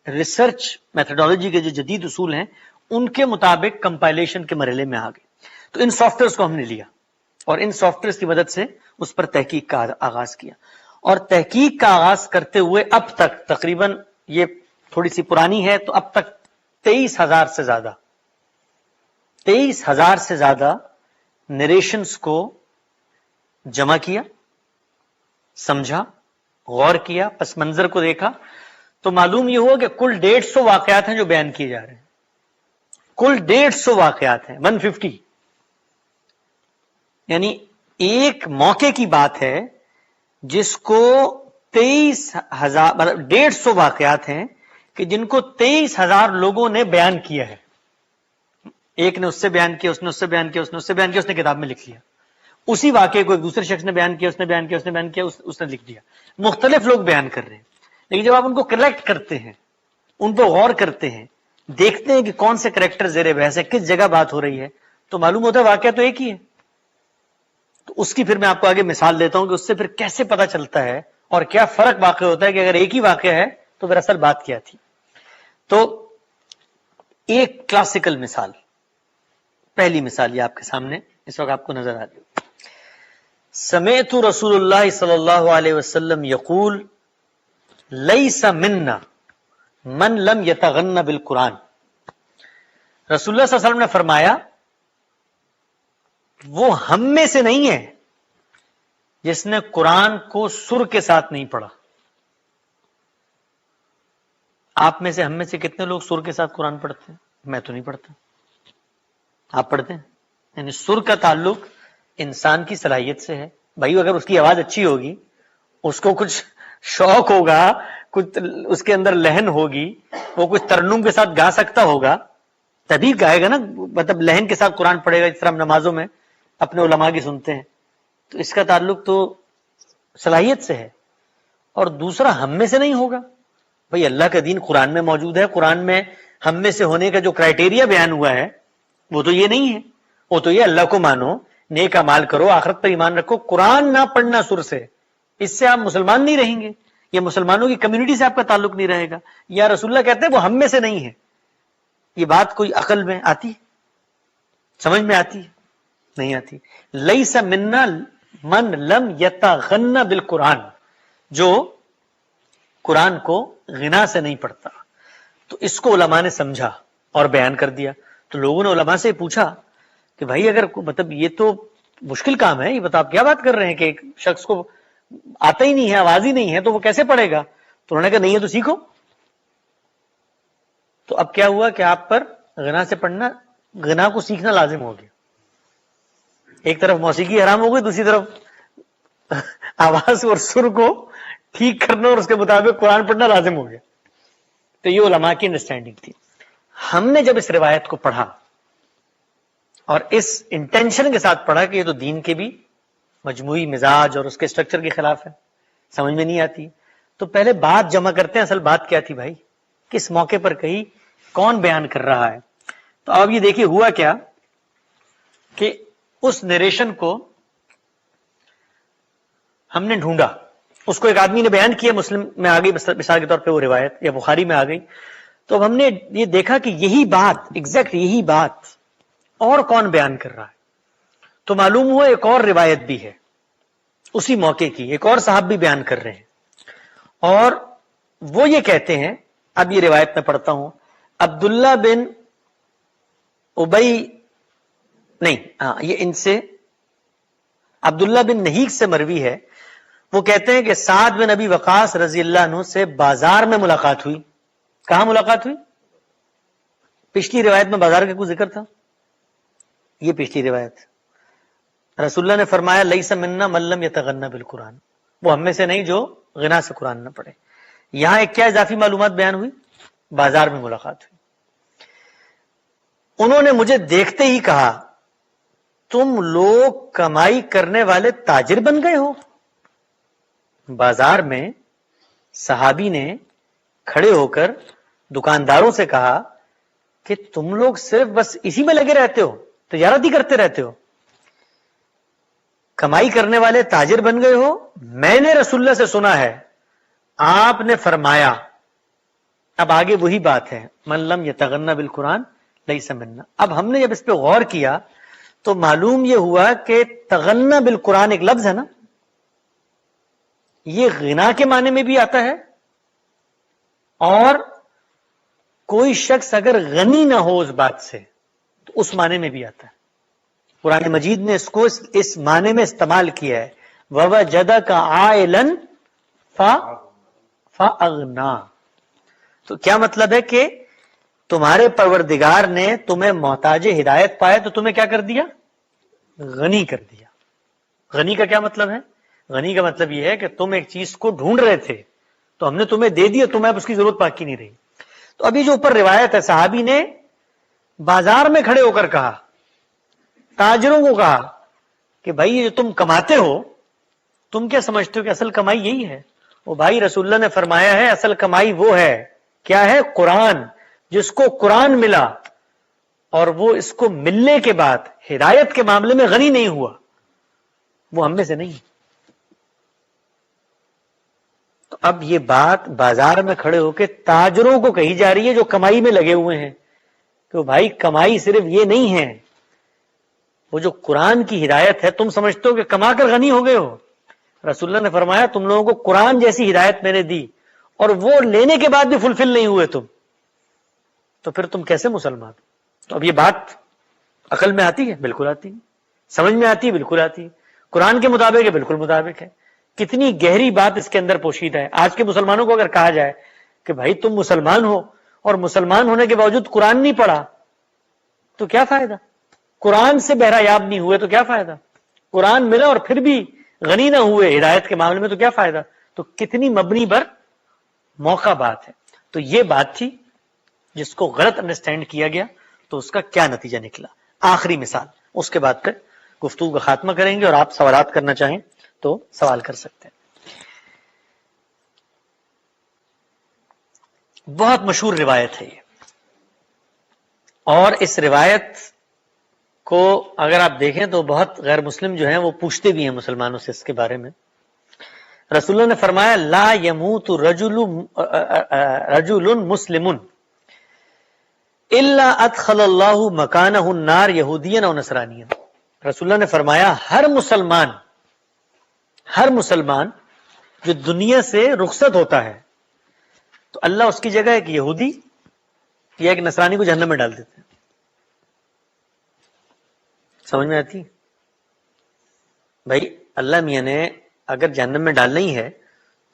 ریسرچ میتھڈالوجی کے جو جدید اصول ہیں ان کے مطابق کمپائلیشن کے مرحلے میں آ گئے. تو ان سافٹ ویئرز کو ہم نے لیا اور ان سافٹ ویئرز کی مدد سے اس پر تحقیق کا آغاز کیا. اور تحقیق کا آغاز کرتے ہوئے اب تک تقریباً, یہ تھوڑی سی پرانی ہے, تو اب تک 23,000 سے زیادہ نریشنز کو جمع کیا, سمجھا, غور کیا, پس منظر کو دیکھا. تو معلوم یہ ہوا کہ کل 150 واقعات ہیں جو بیان کیے جا رہے ہیں. کل 150 واقعات ہیں, 150. یعنی ایک موقع کی بات ہے جس کو 23,000 مطلب 150 واقعات ہیں کہ جن کو 23,000 لوگوں نے بیان کیا ہے. ایک نے اس سے بیان کیا, اس نے اس سے بیان کیا, اس نے اس سے بیان کیا, اس نے کتاب میں لکھ لیا. اسی واقعے کو ایک دوسرے شخص نے بیان کیا, اس نے بیان کیا, اس نے بیان کیا, اس نے لکھ دیا. مختلف لوگ بیان کر رہے ہیں. لیکن جب آپ ان کو کلیکٹ کرتے ہیں, ان پہ غور کرتے ہیں, دیکھتے ہیں کہ کون سے کریکٹر زیر بحث ہے, کس جگہ بات ہو رہی ہے, تو معلوم ہوتا ہے واقعہ تو ایک ہی ہے. تو اس کی پھر میں آپ کو آگے مثال دیتا ہوں کہ اس سے پھر کیسے پتا چلتا ہے اور کیا فرق واقع ہوتا ہے کہ اگر ایک ہی واقعہ ہے تو پھر اصل بات کیا تھی. تو ایک کلاسیکل مثال, پہلی مثال یہ آپ کے سامنے اس وقت آپ کو نظر آ رہی ہے. سمعت رسول اللہ صلی اللہ علیہ وسلم یقول لیس منا من لم یتغن بالقرآن. رسول اللہ صلی اللہ علیہ وسلم نے فرمایا وہ ہم میں سے نہیں ہے جس نے قرآن کو سر کے ساتھ نہیں پڑھا. آپ میں سے, ہم میں سے کتنے لوگ سر کے ساتھ قرآن پڑھتے ہیں؟ میں تو نہیں پڑھتا. آپ پڑھتے ہیں؟ یعنی سر کا تعلق انسان کی صلاحیت سے ہے. بھائی اگر اس کی آواز اچھی ہوگی, اس کو کچھ شوق ہوگا, کچھ اس کے اندر لہن ہوگی, وہ کچھ ترنم کے ساتھ گا سکتا ہوگا, تبھی گائے گا نا. مطلب لہن کے ساتھ قرآن پڑھے گا, جس طرح ہم نمازوں میں اپنے علماء کی سنتے ہیں. تو اس کا تعلق تو صلاحیت سے ہے. اور دوسرا ہم میں سے نہیں ہوگا. بھائی اللہ کا دین قرآن میں موجود ہے, قرآن میں ہم میں سے ہونے کا جو کرائٹیریا بیان ہوا ہے وہ تو یہ نہیں ہے. وہ تو یہ اللہ کو مانو, نیک اعمال کرو, آخرت پر ایمان رکھو. قرآن نہ پڑھنا سر سے, اس سے آپ مسلمان نہیں رہیں گے, یا مسلمانوں کی کمیونٹی سے آپ کا تعلق نہیں رہے گا. یا رسول اللہ کہتے ہیں وہ ہم میں سے نہیں ہے. یہ بات کوئی عقل میں آتی, سمجھ میں آتی؟ نہیں آتی. لیس منا من لم یتغن بالقرآن, جو قرآن کو غنا سے نہیں پڑھتا. تو اس کو علماء نے سمجھا اور بیان کر دیا. تو لوگوں نے علماء سے پوچھا کہ بھائی اگر مطلب یہ تو مشکل کام ہے, یہ بتا آپ کیا بات کر رہے ہیں کہ ایک شخص کو آتا ہی نہیں ہے, آواز ہی نہیں ہے, تو وہ کیسے پڑھے گا؟ تو انہوں نے کہا نہیں ہے تو سیکھو. تو اب کیا ہوا کہ آپ پر غنا سے پڑھنا, غنا کو سیکھنا لازم ہو گیا. ایک طرف موسیقی حرام ہو گئی, دوسری طرف آواز اور سر کو ٹھیک کرنا اور اس کے مطابق قرآن پڑھنا لازم ہو گیا. تو یہ علماء کی انڈرسٹینڈنگ تھی. ہم نے جب اس روایت کو پڑھا اور اس انٹینشن کے ساتھ پڑھا کہ یہ تو دین کے بھی مجموعی مزاج اور اس کے اسٹرکچر کے خلاف ہے، سمجھ میں نہیں آتی. تو پہلے بات جمع کرتے ہیں، اصل بات کیا تھی بھائی، کس موقع پر کہی، کون بیان کر رہا ہے. تو اب یہ دیکھیے ہوا کیا کہ اس نریشن کو ہم نے ڈھونڈا، اس کو ایک آدمی نے بیان کیا، مسلم میں آ گئی مثال کے طور پہ وہ روایت، یا بخاری میں آ گئی. تو اب ہم نے یہ دیکھا کہ یہی بات، ایگزیکٹ یہی بات اور کون بیان کر رہا ہے. تو معلوم ہوا ایک اور روایت بھی ہے اسی موقع کی، ایک اور صاحب بھی بیان کر رہے ہیں، اور وہ یہ کہتے ہیں، اب یہ روایت میں پڑھتا ہوں، عبداللہ بن ابئی، نہیں یہ ان سے عبداللہ بن نہیک سے مروی ہے. وہ کہتے ہیں کہ سعد بن ابی وقاص رضی اللہ عنہ سے بازار میں ملاقات ہوئی. کہاں ملاقات ہوئی؟ پچھلی روایت میں بازار کا کوئی ذکر تھا، یہ پچھلی روایت. رسول اللہ نے فرمایا لیس منا من لم یتغنى بالقرآن، وہ ہم میں سے نہیں جو غنا سے قرآن نہ پڑھے. یہاں ایک کیا اضافی معلومات بیان ہوئی؟ بازار میں ملاقات ہوئی. انہوں نے مجھے دیکھتے ہی کہا تم لوگ کمائی کرنے والے تاجر بن گئے ہو. بازار میں صحابی نے کھڑے ہو کر دکانداروں سے کہا کہ تم لوگ صرف بس اسی میں لگے رہتے ہو، تجارت ہی کرتے رہتے ہو، کمائی کرنے والے تاجر بن گئے ہو. میں نے رسول اللہ سے سنا ہے، آپ نے فرمایا، اب آگے وہی بات ہے، من لم یتغنى بالقرآن لیس منا. اب ہم نے جب اس پہ غور کیا تو معلوم یہ ہوا کہ تغنى بالقرآن ایک لفظ ہے نا، یہ غنا کے معنی میں بھی آتا ہے، اور کوئی شخص اگر غنی نہ ہو اس بات سے تو اس معنی میں بھی آتا ہے. قرآن مجید نے اس کو اس معنی میں استعمال کیا ہے، وَوَجَدَكَ عَائِلًا فَأَغْنَا. تو کیا مطلب ہے کہ تمہارے پروردگار نے تمہیں محتاج ہدایت پائے تو تمہیں کیا کر دیا؟ غنی کر دیا. غنی کا کیا مطلب ہے؟ غنی کا مطلب یہ ہے کہ تم ایک چیز کو ڈھونڈ رہے تھے تو ہم نے تمہیں دے دیا، تمہیں اب اس کی ضرورت باقی نہیں رہی. تو ابھی جو اوپر روایت ہے، صحابی نے بازار میں کھڑے ہو کر کہا، تاجروں کو کہا کہ بھائی یہ جو تم کماتے ہو، تم کیا سمجھتے ہو کہ اصل کمائی یہی ہے؟ وہ بھائی رسول اللہ نے فرمایا ہے اصل کمائی وہ ہے، کیا ہے؟ قرآن. جس کو قرآن ملا اور وہ اس کو ملنے کے بعد ہدایت کے معاملے میں غنی نہیں ہوا، وہ ہم میں سے نہیں. تو اب یہ بات بازار میں کھڑے ہو کے تاجروں کو کہی جا رہی ہے جو کمائی میں لگے ہوئے ہیں، کہ بھائی کمائی صرف یہ نہیں ہے، وہ جو قرآن کی ہدایت ہے، تم سمجھتے ہو کہ کما کر غنی ہو گئے ہو. رسول اللہ نے فرمایا تم لوگوں کو قرآن جیسی ہدایت میں نے دی اور وہ لینے کے بعد بھی فلفل نہیں ہوئے تم، تو پھر تم کیسے مسلمان؟ تو اب یہ بات عقل میں آتی ہے؟ بالکل آتی ہے. سمجھ میں آتی ہے؟ بالکل آتی ہے. قرآن کے مطابق ہے؟ بالکل مطابق ہے. کتنی گہری بات اس کے اندر پوشیدہ ہے. آج کے مسلمانوں کو اگر کہا جائے کہ بھائی تم مسلمان ہو اور مسلمان ہونے کے باوجود قرآن نہیں پڑھا تو کیا فائدہ؟ قرآن سے بہرایاب نہیں ہوئے تو کیا فائدہ؟ قرآن ملا اور پھر بھی غنی نہ ہوئے ہدایت کے معاملے میں تو کیا فائدہ؟ تو کتنی مبنی پر موقع بات ہے. تو یہ بات تھی جس کو غلط انڈرسٹینڈ کیا گیا، تو اس کا کیا نتیجہ نکلا. آخری مثال، اس کے بعد پھر گفتگو کا خاتمہ کریں گے، اور آپ سوالات کرنا چاہیں تو سوال کر سکتے ہیں. بہت مشہور روایت ہے یہ، اور اس روایت کو اگر آپ دیکھیں تو بہت غیر مسلم جو ہیں وہ پوچھتے بھی ہیں مسلمانوں سے اس کے بارے میں. رسول اللہ نے فرمایا لا يموت رجل مسلم الا ادخل اللہ مکانہ النار یہودیا او نصرانیا. رسول اللہ نے فرمایا ہر مسلمان جو دنیا سے رخصت ہوتا ہے تو اللہ اس کی جگہ ایک یہودی یا ایک نصرانی کو جہنم میں ڈال دیتے ہیں. سمجھ میں آتی؟ بھائی اللہ میاں نے اگر جہنم میں ڈالنا ہی ہے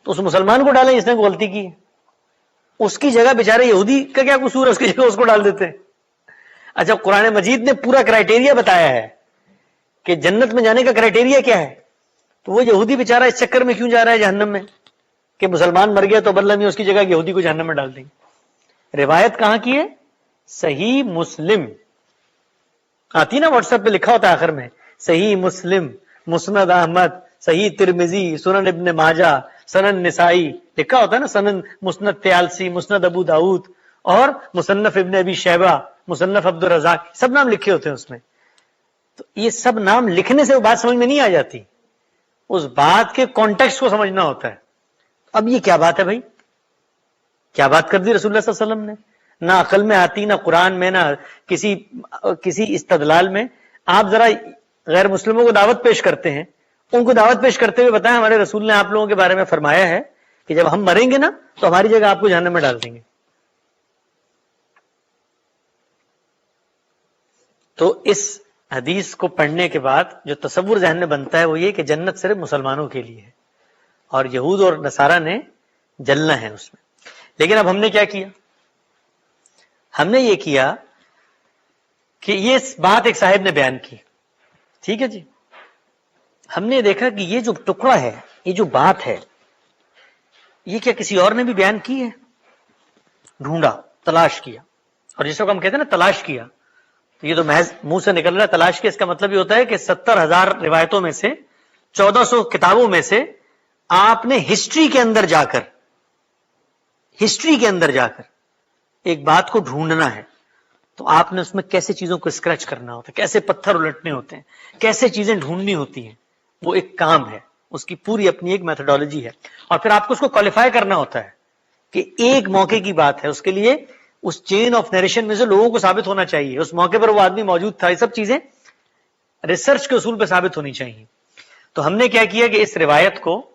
تو اس مسلمان کو ڈالیں جس نے غلطی کی ہے، اس کی جگہ بیچارے یہودی کا کیا قصور ہے، اس کی جگہ اس کو ڈال دیتے ہیں. اچھا قرآن مجید نے پورا کرائٹیریا بتایا ہے کہ جنت میں جانے کا کرائٹیریا کیا ہے، تو وہ یہودی بیچارہ اس چکر میں کیوں جا رہا ہے جہنم میں کہ مسلمان مر گیا تو بدلہ میں اس کی جگہ یہودی کو جہنم میں ڈال دیں گے. روایت کہاں کی ہے؟ صحیح مسلم. آتی نا واٹس ایپ پہ لکھا ہوتا ہے آخر میں صحیح مسلم، مسند احمد، صحیح ترمذی، سنن ابن ماجہ، سنن نسائی، لکھا ہوتا ہے نا سنن مسند تیالسی، مسند ابو داؤد اور مصنف ابن ابی شیبہ، مصنف عبد الرزاق، سب نام لکھے ہوتے ہیں اس میں. تو یہ سب نام لکھنے سے وہ بات سمجھ میں نہیں آ جاتی، اس بات کے کانٹیکسٹ کو سمجھنا ہوتا ہے. اب یہ کیا بات ہے بھائی، کیا بات کر دی رسول اللہ صلی اللہ علیہ وسلم نے؟ نہ عقل میں آتی، نہ قرآن میں، نہ کسی استدلال میں. آپ ذرا غیر مسلموں کو دعوت پیش کرتے ہیں، ان کو دعوت پیش کرتے ہوئے بتائیں ہمارے رسول نے آپ لوگوں کے بارے میں فرمایا ہے کہ جب ہم مریں گے نا تو ہماری جگہ آپ کو جہنم میں ڈال دیں گے. تو اس حدیث کو پڑھنے کے بعد جو تصور ذہن میں بنتا ہے وہ یہ کہ جنت صرف مسلمانوں کے لیے ہے اور یہود اور نصارہ نے جلنا ہے اس میں. لیکن اب ہم نے کیا کیا؟ ہم نے یہ کیا کہ یہ بات ایک صاحب نے بیان کی، ٹھیک ہے جی، ہم نے دیکھا کہ یہ جو ٹکڑا ہے، یہ جو بات ہے، یہ کیا کسی اور نے بھی بیان کی ہے؟ ڈھونڈا، تلاش کیا، اور جس کو ہم کہتے ہیں نا تلاش کیا، تو یہ تو محض منہ سے نکل رہا ہے تلاش کیا. اس کا مطلب یہ ہوتا ہے کہ 70,000 روایتوں میں سے 1400 کتابوں میں سے آپ نے ہسٹری کے اندر جا کر ایک بات کو ڈھونڈنا ہے. تو آپ نے اس میں کیسے چیزوں کو اسکریچ کرنا ہوتا ہے، کیسے پتھر الٹنے ہوتے ہیں، کیسے چیزیں ڈھونڈنی ہوتی ہیں، وہ ایک کام ہے، اس کی پوری اپنی ایک میتھڈالوجی ہے. اور پھر آپ کو اس کو کوالیفائی کرنا ہوتا ہے کہ ایک موقع کی بات ہے، اس کے لیے اس چین آف نیریشن میں سے لوگوں کو ثابت ہونا چاہیے اس موقع پر وہ آدمی موجود تھا. یہ سب چیزیں ریسرچ کے اصول پہ ثابت ہونی چاہیے. تو ہم نے کیا کیا کہ اس روایت کو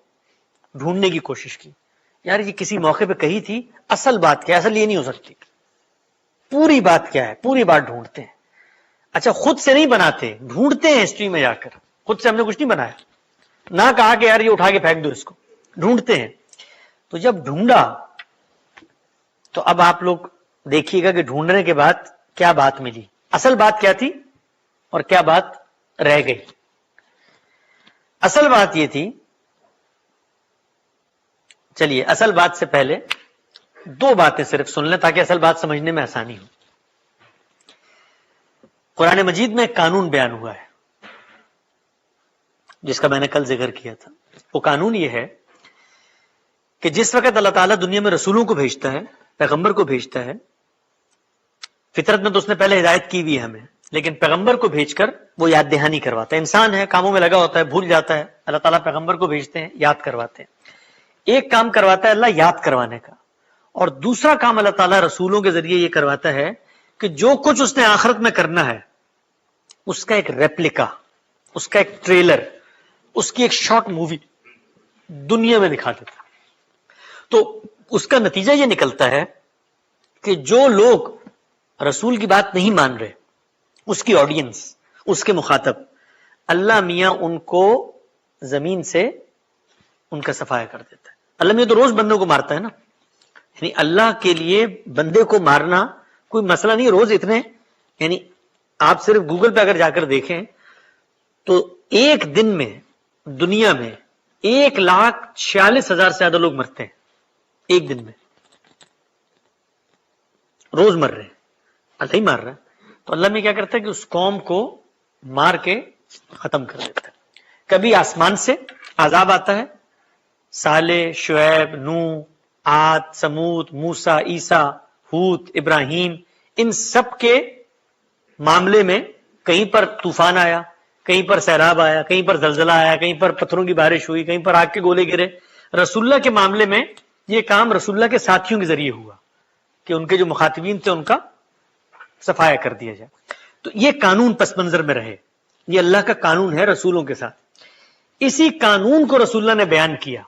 ڈھونڈنے کی کوشش کی. یار یہ کسی موقع پہ کہی تھی، اصل بات کیا ہے؟ اصل یہ نہیں ہو سکتی، پوری بات کیا ہے؟ پوری بات ڈھونڈتے ہیں. اچھا خود سے نہیں بناتے، ڈھونڈتے ہیں ہسٹری میں جا کر. خود سے ہم نے کچھ نہیں بنایا، نہ کہا کہ یار یہ اٹھا کے پھینک دو اس کو، ڈھونڈتے ہیں. تو جب ڈھونڈا تو اب آپ لوگ دیکھیے گا کہ ڈھونڈنے کے بعد کیا بات ملی، اصل بات کیا تھی اور کیا بات رہ گئی. اصل بات یہ تھی، چلیے اصل بات سے پہلے دو باتیں صرف سن لیں تاکہ اصل بات سمجھنے میں آسانی ہو. قرآن مجید میں ایک قانون بیان ہوا ہے جس کا میں نے کل ذکر کیا تھا. وہ قانون یہ ہے کہ جس وقت اللہ تعالیٰ دنیا میں رسولوں کو بھیجتا ہے، پیغمبر کو بھیجتا ہے، فطرت میں تو اس نے پہلے ہدایت کی ہوئی ہے ہمیں، لیکن پیغمبر کو بھیج کر وہ یاد دہانی کرواتا ہے. انسان ہے، کاموں میں لگا ہوتا ہے، بھول جاتا ہے، اللہ تعالیٰ پیغمبر کو بھیجتے ہیں، یاد کرواتے ہیں. ایک کام کرواتا ہے اللہ یاد کروانے کا، اور دوسرا کام اللہ تعالیٰ رسولوں کے ذریعے یہ کرواتا ہے کہ جو کچھ اس نے آخرت میں کرنا ہے اس کا ایک ریپلیکا، اس کا ایک ٹریلر، اس کی ایک شارٹ مووی دنیا میں دکھا دیتا. تو اس کا نتیجہ یہ نکلتا ہے کہ جو لوگ رسول کی بات نہیں مان رہے، اس کی آڈینس، اس کے مخاطب، اللہ میاں ان کو زمین سے ان کا صفایا کر دیتا ہے. اللہ میاں تو روز بندوں کو مارتا ہے نا، یعنی اللہ کے لیے بندے کو مارنا کوئی مسئلہ نہیں. روز اتنے، یعنی آپ صرف گوگل پہ اگر جا کر دیکھیں تو ایک دن میں دنیا میں 1,46,000 سے زیادہ لوگ مرتے ہیں ایک دن میں، روز مر رہے ہیں، اللہ ہی مار رہا ہے. تو اللہ میں کیا کرتا ہے کہ اس قوم کو مار کے ختم کر دیتا ہے. کبھی آسمان سے عذاب آتا ہے، صالح، شعیب، نوح، عاد، سمود، موسیٰ، عیسیٰ، ہود، ابراہیم، ان سب کے معاملے میں کہیں پر طوفان آیا، کہیں پر سیلاب آیا، کہیں پر زلزلہ آیا، کہیں پر پتھروں کی بارش ہوئی، کہیں پر آگ کے گولے گرے. رسول اللہ کے معاملے میں یہ کام رسول اللہ کے ساتھیوں کے ذریعے ہوا کہ ان کے جو مخاطبین تھے ان کا صفایا کر دیا جائے. تو یہ قانون پس منظر میں رہے، یہ اللہ کا قانون ہے رسولوں کے ساتھ. اسی قانون کو رسول اللہ نے بیان کیا،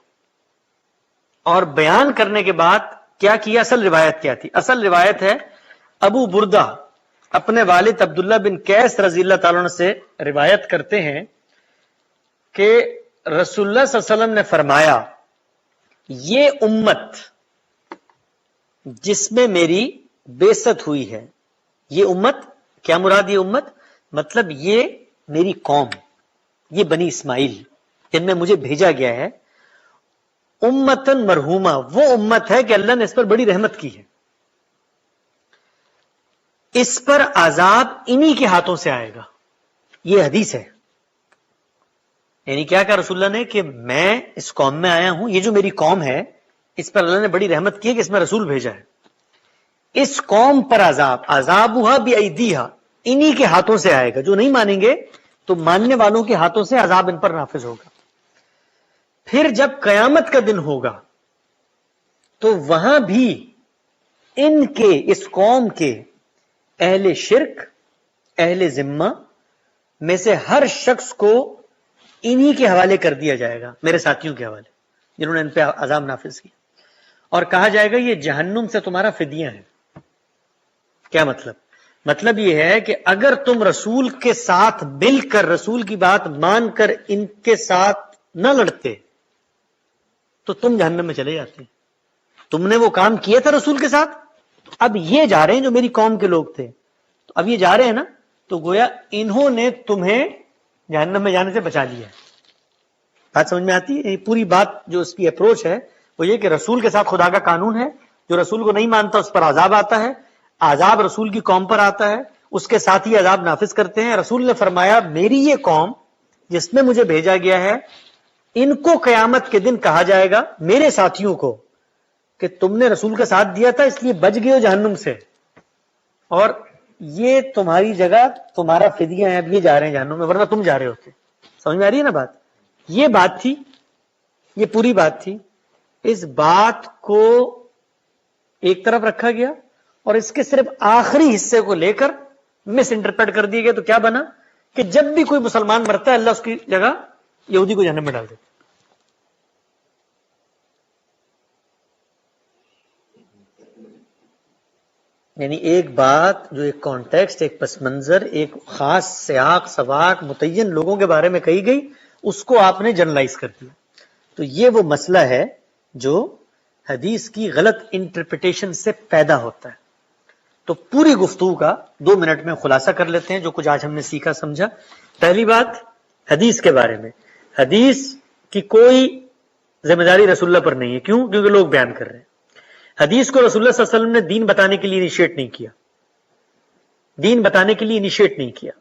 اور بیان کرنے کے بعد کیا کیا؟ اصل روایت کیا تھی؟ اصل روایت ہے ابو بردہ اپنے والد عبداللہ بن قیس رضی اللہ تعالیٰ عنہ سے روایت کرتے ہیں کہ رسول اللہ صلی اللہ علیہ وسلم نے فرمایا، یہ امت جس میں میری بعثت ہوئی ہے، یہ امت، کیا مراد؟ یہ امت مطلب یہ میری قوم، یہ بنی اسماعیل جن میں مجھے بھیجا گیا ہے، امتن مرحومہ، وہ امت ہے کہ اللہ نے اس پر بڑی رحمت کی ہے. اس پر عذاب انہی کے ہاتھوں سے آئے گا. یہ حدیث ہے. یعنی کیا کہا رسول اللہ نے کہ میں اس قوم میں آیا ہوں, یہ جو میری قوم ہے اس پر اللہ نے بڑی رحمت کی ہے کہ اس میں رسول بھیجا ہے. اس قوم پر عذابھا بایدیھا, انہی کے ہاتھوں سے آئے گا. جو نہیں مانیں گے تو ماننے والوں کے ہاتھوں سے عذاب ان پر نافذ ہوگا. پھر جب قیامت کا دن ہوگا تو وہاں بھی ان کے, اس قوم کے اہل شرک, اہل ذمہ میں سے ہر شخص کو انہی کے حوالے کر دیا جائے گا, میرے ساتھیوں کے حوالے جنہوں نے ان پہ عذاب نافذ کیا, اور کہا جائے گا یہ جہنم سے تمہارا فدیہ ہے. کیا مطلب؟ مطلب یہ ہے کہ اگر تم رسول کے ساتھ مل کر, رسول کی بات مان کر ان کے ساتھ نہ لڑتے تو تم جہنم میں چلے جاتے. تم نے وہ کام کیا تھا رسول کے ساتھ, اب یہ جا رہے ہیں جو میری قوم کے لوگ تھے, تو اب یہ جا رہے ہیں نا, تو گویا انہوں نے تمہیں جہنم میں جانے سے بچا لیا ہے. بات سمجھ میں آتی ہے؟ یہ پوری بات جو اس کی اپروچ ہے وہ یہ کہ رسول کے ساتھ خدا کا قانون ہے, جو رسول کو نہیں مانتا اس پر عذاب آتا ہے, عذاب رسول کی قوم پر آتا ہے, اس کے ساتھ ہی عذاب نافذ کرتے ہیں. رسول نے فرمایا میری یہ قوم جس میں مجھے بھیجا گیا ہے, ان کو قیامت کے دن کہا جائے گا, میرے ساتھیوں کو, کہ تم نے رسول کا ساتھ دیا تھا اس لیے بچ گئے ہو جہنم سے, اور یہ تمہاری جگہ, تمہارا فدیہ ہے, اب یہ جا رہے ہیں جہنم میں, ورنہ تم جا رہے ہوتے. سمجھ میں آ رہی ہے نا بات؟ یہ بات تھی, یہ پوری بات تھی. اس بات کو ایک طرف رکھا گیا اور اس کے صرف آخری حصے کو لے کر مس انٹرپریٹ کر دیے گئے. تو کیا بنا کہ جب بھی کوئی مسلمان مرتا ہے اللہ اس کی جگہ یہودی کو جہنم میں ڈال دیتا. یعنی ایک بات جو ایک کانٹیکسٹ, ایک پس منظر, ایک خاص سیاق سباق متعین لوگوں کے بارے میں کہی گئی, اس کو آپ نے جنرلائز کر دیا. تو یہ وہ مسئلہ ہے جو حدیث کی غلط انٹرپریٹیشن سے پیدا ہوتا ہے. تو پوری گفتگو کا 2 منٹ میں خلاصہ کر لیتے ہیں جو کچھ آج ہم نے سیکھا سمجھا. پہلی بات حدیث کے بارے میں, حدیث کی کوئی ذمہ داری رسول اللہ پر نہیں ہے. کیوں؟ کیونکہ لوگ بیان کر رہے ہیں. حدیث کو رسول اللہ صلی اللہ علیہ وسلم نے دین بتانے کے لیے انیشیٹ نہیں کیا, دین بتانے کے لیے انیشیٹ نہیں کیا.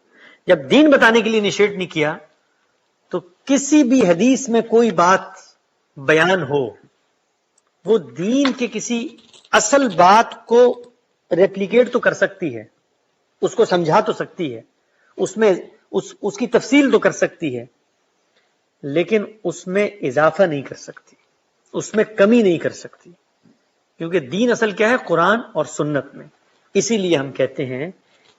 جب دین بتانے کے لیے انیشیٹ نہیں کیا تو کسی بھی حدیث میں کوئی بات بیان ہو, وہ دین کے کسی اصل بات کو ریپلیکیٹ تو کر سکتی ہے, اس کو سمجھا تو سکتی ہے, اس میں اس کی تفصیل تو کر سکتی ہے, لیکن اس میں اضافہ نہیں کر سکتی, اس میں کمی نہیں کر سکتی. کیونکہ دین اصل کیا ہے؟ قرآن اور سنت میں. اسی لیے ہم کہتے ہیں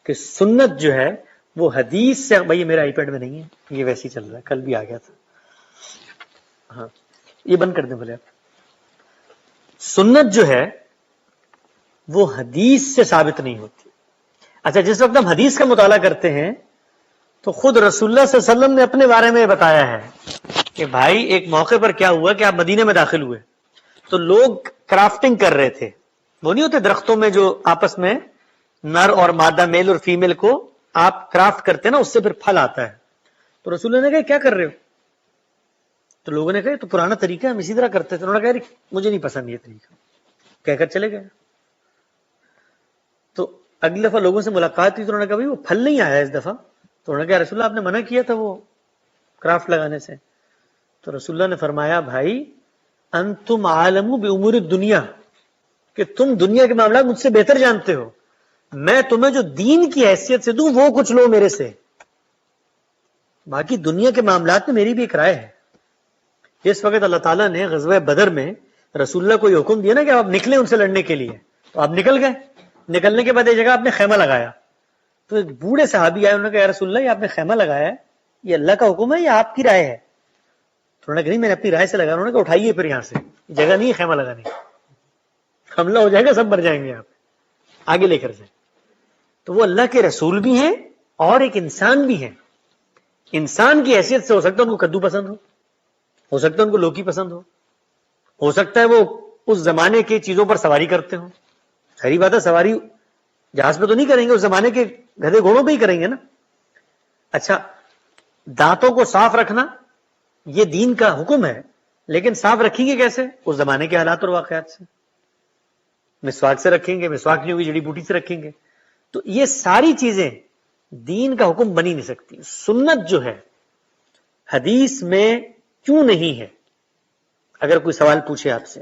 کہ سنت جو ہے وہ حدیث سے, بھائی میرا آئی پیڈ میں نہیں ہے, یہ ویسے ہی چل رہا ہے, کل بھی آ گیا تھا. ہاں یہ بند کر دیں بولے آپ. سنت جو ہے وہ حدیث سے ثابت نہیں ہوتی. اچھا, جس وقت ہم حدیث کا مطالعہ کرتے ہیں تو خود رسول اللہ صلی اللہ علیہ وسلم نے اپنے بارے میں بتایا ہے کہ بھائی ایک موقع پر کیا ہوا کہ آپ مدینے میں داخل ہوئے تو لوگ کرافٹنگ کر رہے تھے. وہ نہیں ہوتے درختوں میں جو آپس میں نر اور مادہ, میل اور فیمیل کو آپ کرافٹ کرتے نا, اس سے پھر پھل آتا ہے. تو رسول اللہ نے کہا کیا کر رہے ہو؟ تو لوگوں نے کہا تو پرانا طریقہ ہم اسی طرح کرتے تھے. انہوں نے کہا مجھے نہیں پسند یہ طریقہ, کہہ کر چلے گئے. تو اگلی دفعہ لوگوں سے ملاقات ہوئی تو انہوں نے کہا بھائی وہ پھل نہیں آیا اس دفعہ. تو انہوں نے کہا رسول اللہ آپ نے منع کیا تھا وہ کرافٹ لگانے سے. تو رسول اللہ نے فرمایا بھائی انتم عالم بامور الدنیا, کہ تم دنیا کے معاملات مجھ سے بہتر جانتے ہو, میں تمہیں جو دین کی حیثیت سے دوں وہ کچھ لو میرے سے, باقی دنیا کے معاملات میں میری بھی ایک رائے ہے. جس وقت اللہ تعالیٰ نے غزوہ بدر میں رسول اللہ کو یہ حکم دیا نا کہ آپ نکلیں ان سے لڑنے کے لیے, تو آپ نکل گئے. نکلنے کے بعد ایک جگہ آپ نے خیمہ لگایا, تو ایک بوڑھے صحابی آئے, انہوں نے کہا یا رسول اللہ یہ آپ نے خیمہ لگایا ہے, یہ اللہ کا حکم ہے یا آپ کی رائے ہے؟ تو انہوں نے کہا نہیں میں نے اپنی رائے سے لگا. انہوں نے کہا اٹھائیے پھر یہاں سے, جگہ نہیں ہے خیمہ لگانے, حملہ ہو جائے گا, سب مر جائیں گے, آپ آگے لے کر جائیں. تو وہ اللہ کے رسول بھی ہیں اور ایک انسان بھی ہیں. انسان کی حیثیت سے ہو سکتا ہے ان کو کدو پسند ہو سکتا ہے ان کو لوکی پسند ہو سکتا ہے وہ اس زمانے کی چیزوں پر سواری کرتے ہوں. صحیح بات ہے, سواری جہاز پہ تو نہیں کریں گے, اس زمانے کے گدھے گھوڑوں پہ ہی کریں گے نا. اچھا, دانتوں کو صاف رکھنا یہ دین کا حکم ہے, لیکن صاف رکھیں گے کیسے؟ اس زمانے کے حالات اور واقعات سے. مسواک سے رکھیں گے, مسواک نہیں ہوگی جڑی بوٹی سے رکھیں گے. تو یہ ساری چیزیں دین کا حکم بنی نہیں سکتی. سنت جو ہے حدیث میں کیوں نہیں ہے؟ اگر کوئی سوال پوچھے آپ سے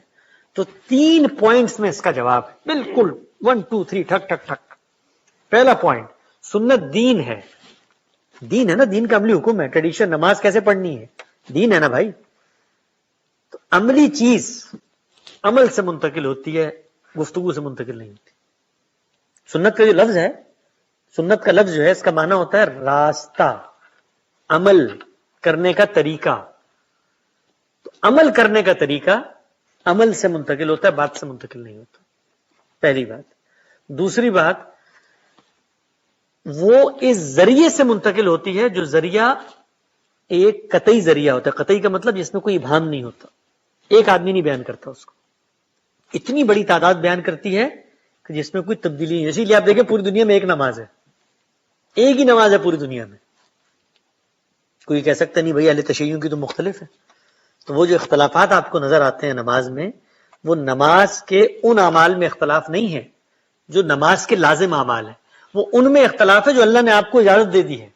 تو 3 پوائنٹس میں اس کا جواب ہے، بالکل 1 2 3 ٹھک ٹھک ٹھک. پہلا پوائنٹ، سنت دین ہے. دین ہے نا، دین کا عملی حکم ہے. ٹریڈیشن نماز کیسے پڑھنی ہے، دین ہے نا بھائی. تو عملی چیز عمل سے منتقل ہوتی ہے، گفتگو سے منتقل نہیں ہوتی. سنت کا جو لفظ ہے، سنت کا لفظ جو ہے اس کا معنی ہوتا ہے راستہ، عمل کرنے کا طریقہ. تو عمل کرنے کا طریقہ عمل سے منتقل ہوتا ہے، بات سے منتقل نہیں ہوتا. پہلی بات. دوسری بات، وہ اس ذریعے سے منتقل ہوتی ہے جو ذریعہ ایک قطعی ذریعہ ہوتا ہے. قطعی کا مطلب جس میں کوئی ابہام نہیں ہوتا، ایک آدمی نہیں بیان کرتا اس کو، اتنی بڑی تعداد بیان کرتی ہے کہ جس میں کوئی تبدیلی نہیں. اسی لیے آپ دیکھیں پوری دنیا میں ایک نماز ہے، ایک ہی نماز ہے پوری دنیا میں. کوئی کہہ سکتا نہیں بھائی اہل تشیع کی تو مختلف ہے. تو وہ جو اختلافات آپ کو نظر آتے ہیں نماز میں، وہ نماز کے ان اعمال میں اختلاف نہیں ہے جو نماز کے لازم اعمال ہیں، وہ ان میں اختلاف ہے جو اللہ نے آپ کو اجازت دے دی ہے.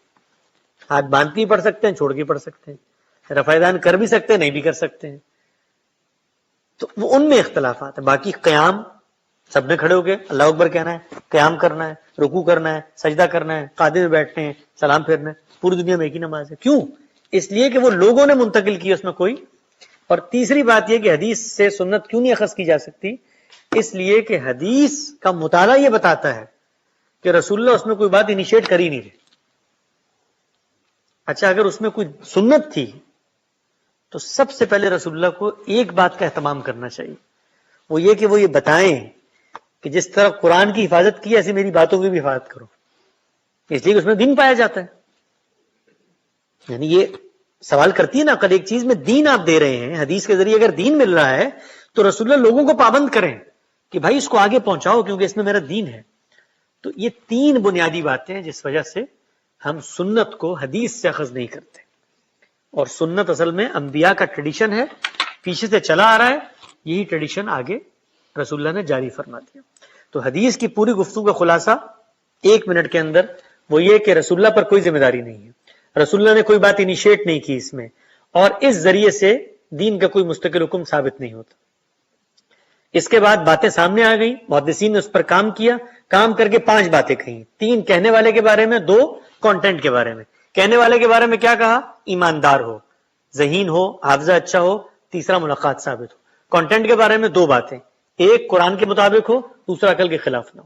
ہاتھ باندھ کے پڑھ سکتے ہیں، چھوڑ کے پڑھ سکتے ہیں، رفع دان کر بھی سکتے ہیں، نہیں بھی کر سکتے ہیں. تو وہ ان میں اختلافات ہیں. باقی قیام سب نے کھڑے ہو کے اللہ اکبر کہنا ہے، قیام کرنا ہے، رکوع کرنا ہے، سجدہ کرنا ہے، قاعدے میں بیٹھنے ہیں، سلام پھیرنا ہے. پوری دنیا میں ایک ہی نماز ہے. کیوں؟ اس لیے کہ وہ لوگوں نے منتقل کی اس میں کوئی. اور تیسری بات یہ کہ حدیث سے سنت کیوں نہیں اخذ کی جا سکتی؟ اس لیے کہ حدیث کا مطالعہ یہ بتاتا ہے کہ رسول اللہ اس میں کوئی بات انیشیٹ کر ہی نہیں رہے. اچھا، اگر اس میں کوئی سنت تھی تو سب سے پہلے رسول اللہ کو ایک بات کا اہتمام کرنا چاہیے، وہ یہ کہ وہ یہ بتائیں کہ جس طرح قرآن کی حفاظت کی ایسی میری باتوں کی بھی حفاظت کرو. اس لیے کہ اس میں دین پایا جاتا ہے. یعنی یہ سوال کرتی ہے نا عقل، ایک چیز میں دین آپ دے رہے ہیں، حدیث کے ذریعے اگر دین مل رہا ہے تو رسول اللہ لوگوں کو پابند کریں کہ بھائی اس کو آگے پہنچاؤ کیونکہ اس میں میرا دین ہے. تو یہ 3 بنیادی باتیں ہیں جس وجہ سے ہم سنت کو حدیث سے اخذ نہیں کرتے. اور سنت اصل میں انبیاء کا ٹریڈیشن ہے، پیچھے سے چلا آ رہا ہے، یہی ٹریڈیشن آگے رسول اللہ نے جاری فرما دیا. تو حدیث کی پوری گفتگو کا خلاصہ 1 منٹ کے اندر وہ یہ کہ رسول اللہ پر کوئی ذمہ داری نہیں ہے، رسول اللہ نے کوئی بات انیشیٹ نہیں کی اس میں، اور اس ذریعے سے دین کا کوئی مستقل حکم ثابت نہیں ہوتا. اس کے بعد باتیں سامنے آ گئی، محدثین نے اس پر کام کیا، کام کر کے 5 باتیں کہیں، 3 کہنے والے کے بارے میں، 2 کانٹینٹ کے بارے میں. کہنے والے کے بارے میں کیا کہا؟ ایماندار ہو، ذہین ہو، حافظہ اچھا ہو، تیسرا ملاقات ثابت ہو. کانٹینٹ کے بارے میں 2 باتیں، ایک قرآن کے مطابق ہو، دوسرا عقل کے خلاف نہ ہو.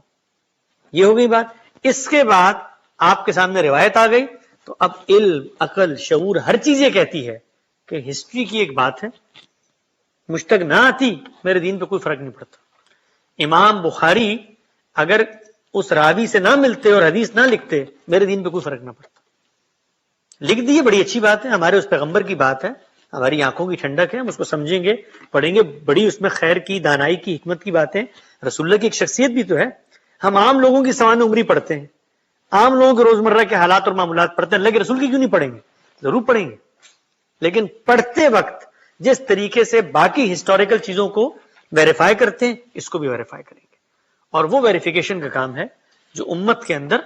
یہ ہو گئی بات. اس کے بعد آپ کے سامنے روایت آ گئی. تو اب علم، عقل، شعور، ہر چیز یہ کہتی ہے کہ ہسٹری کی ایک بات ہے، مجھ تک نہ آتی میرے دین پہ کوئی فرق نہیں پڑتا. امام بخاری اگر اس راوی سے نہ ملتے اور حدیث نہ لکھتے، میرے دین پہ کوئی فرق نہ پڑتا. لکھ دیے، بڑی اچھی بات ہے، ہمارے اس پیغمبر کی بات ہے، ہماری آنکھوں کی ٹھنڈک ہے، ہم اس کو سمجھیں گے، پڑھیں گے. بڑی اس میں خیر کی، دانائی کی، حکمت کی باتیں. رسول اللہ کی ایک شخصیت بھی تو ہے. ہم عام لوگوں کی سوانح عمری پڑھتے ہیں، عام لوگوں کے روزمرہ کے حالات اور معاملات پڑھتے ہیں، اللہ کے رسول کی کیوں نہیں پڑھیں گے؟ ضرور پڑھیں گے، لیکن پڑھتے وقت جس طریقے سے باقی ہسٹوریکل چیزوں کو ویریفائی کرتے ہیں، اس کو بھی ویریفائی کریں گے. اور وہ ویریفیکیشن کا کام ہے جو امت کے اندر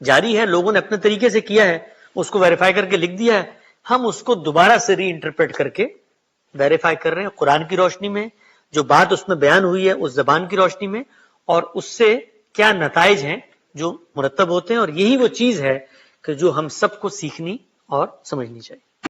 جاری ہے، لوگوں نے اپنے طریقے سے کیا ہے، اس کو ویریفائی کر کے لکھ دیا ہے. ہم اس کو دوبارہ سے ری انٹرپریٹ کر کے ویریفائی کر رہے ہیں قرآن کی روشنی میں، جو بات اس میں بیان ہوئی ہے اس زبان کی روشنی میں، اور اس سے کیا نتائج ہیں جو مرتب ہوتے ہیں. اور یہی وہ چیز ہے کہ جو ہم سب کو سیکھنی اور سمجھنی چاہیے.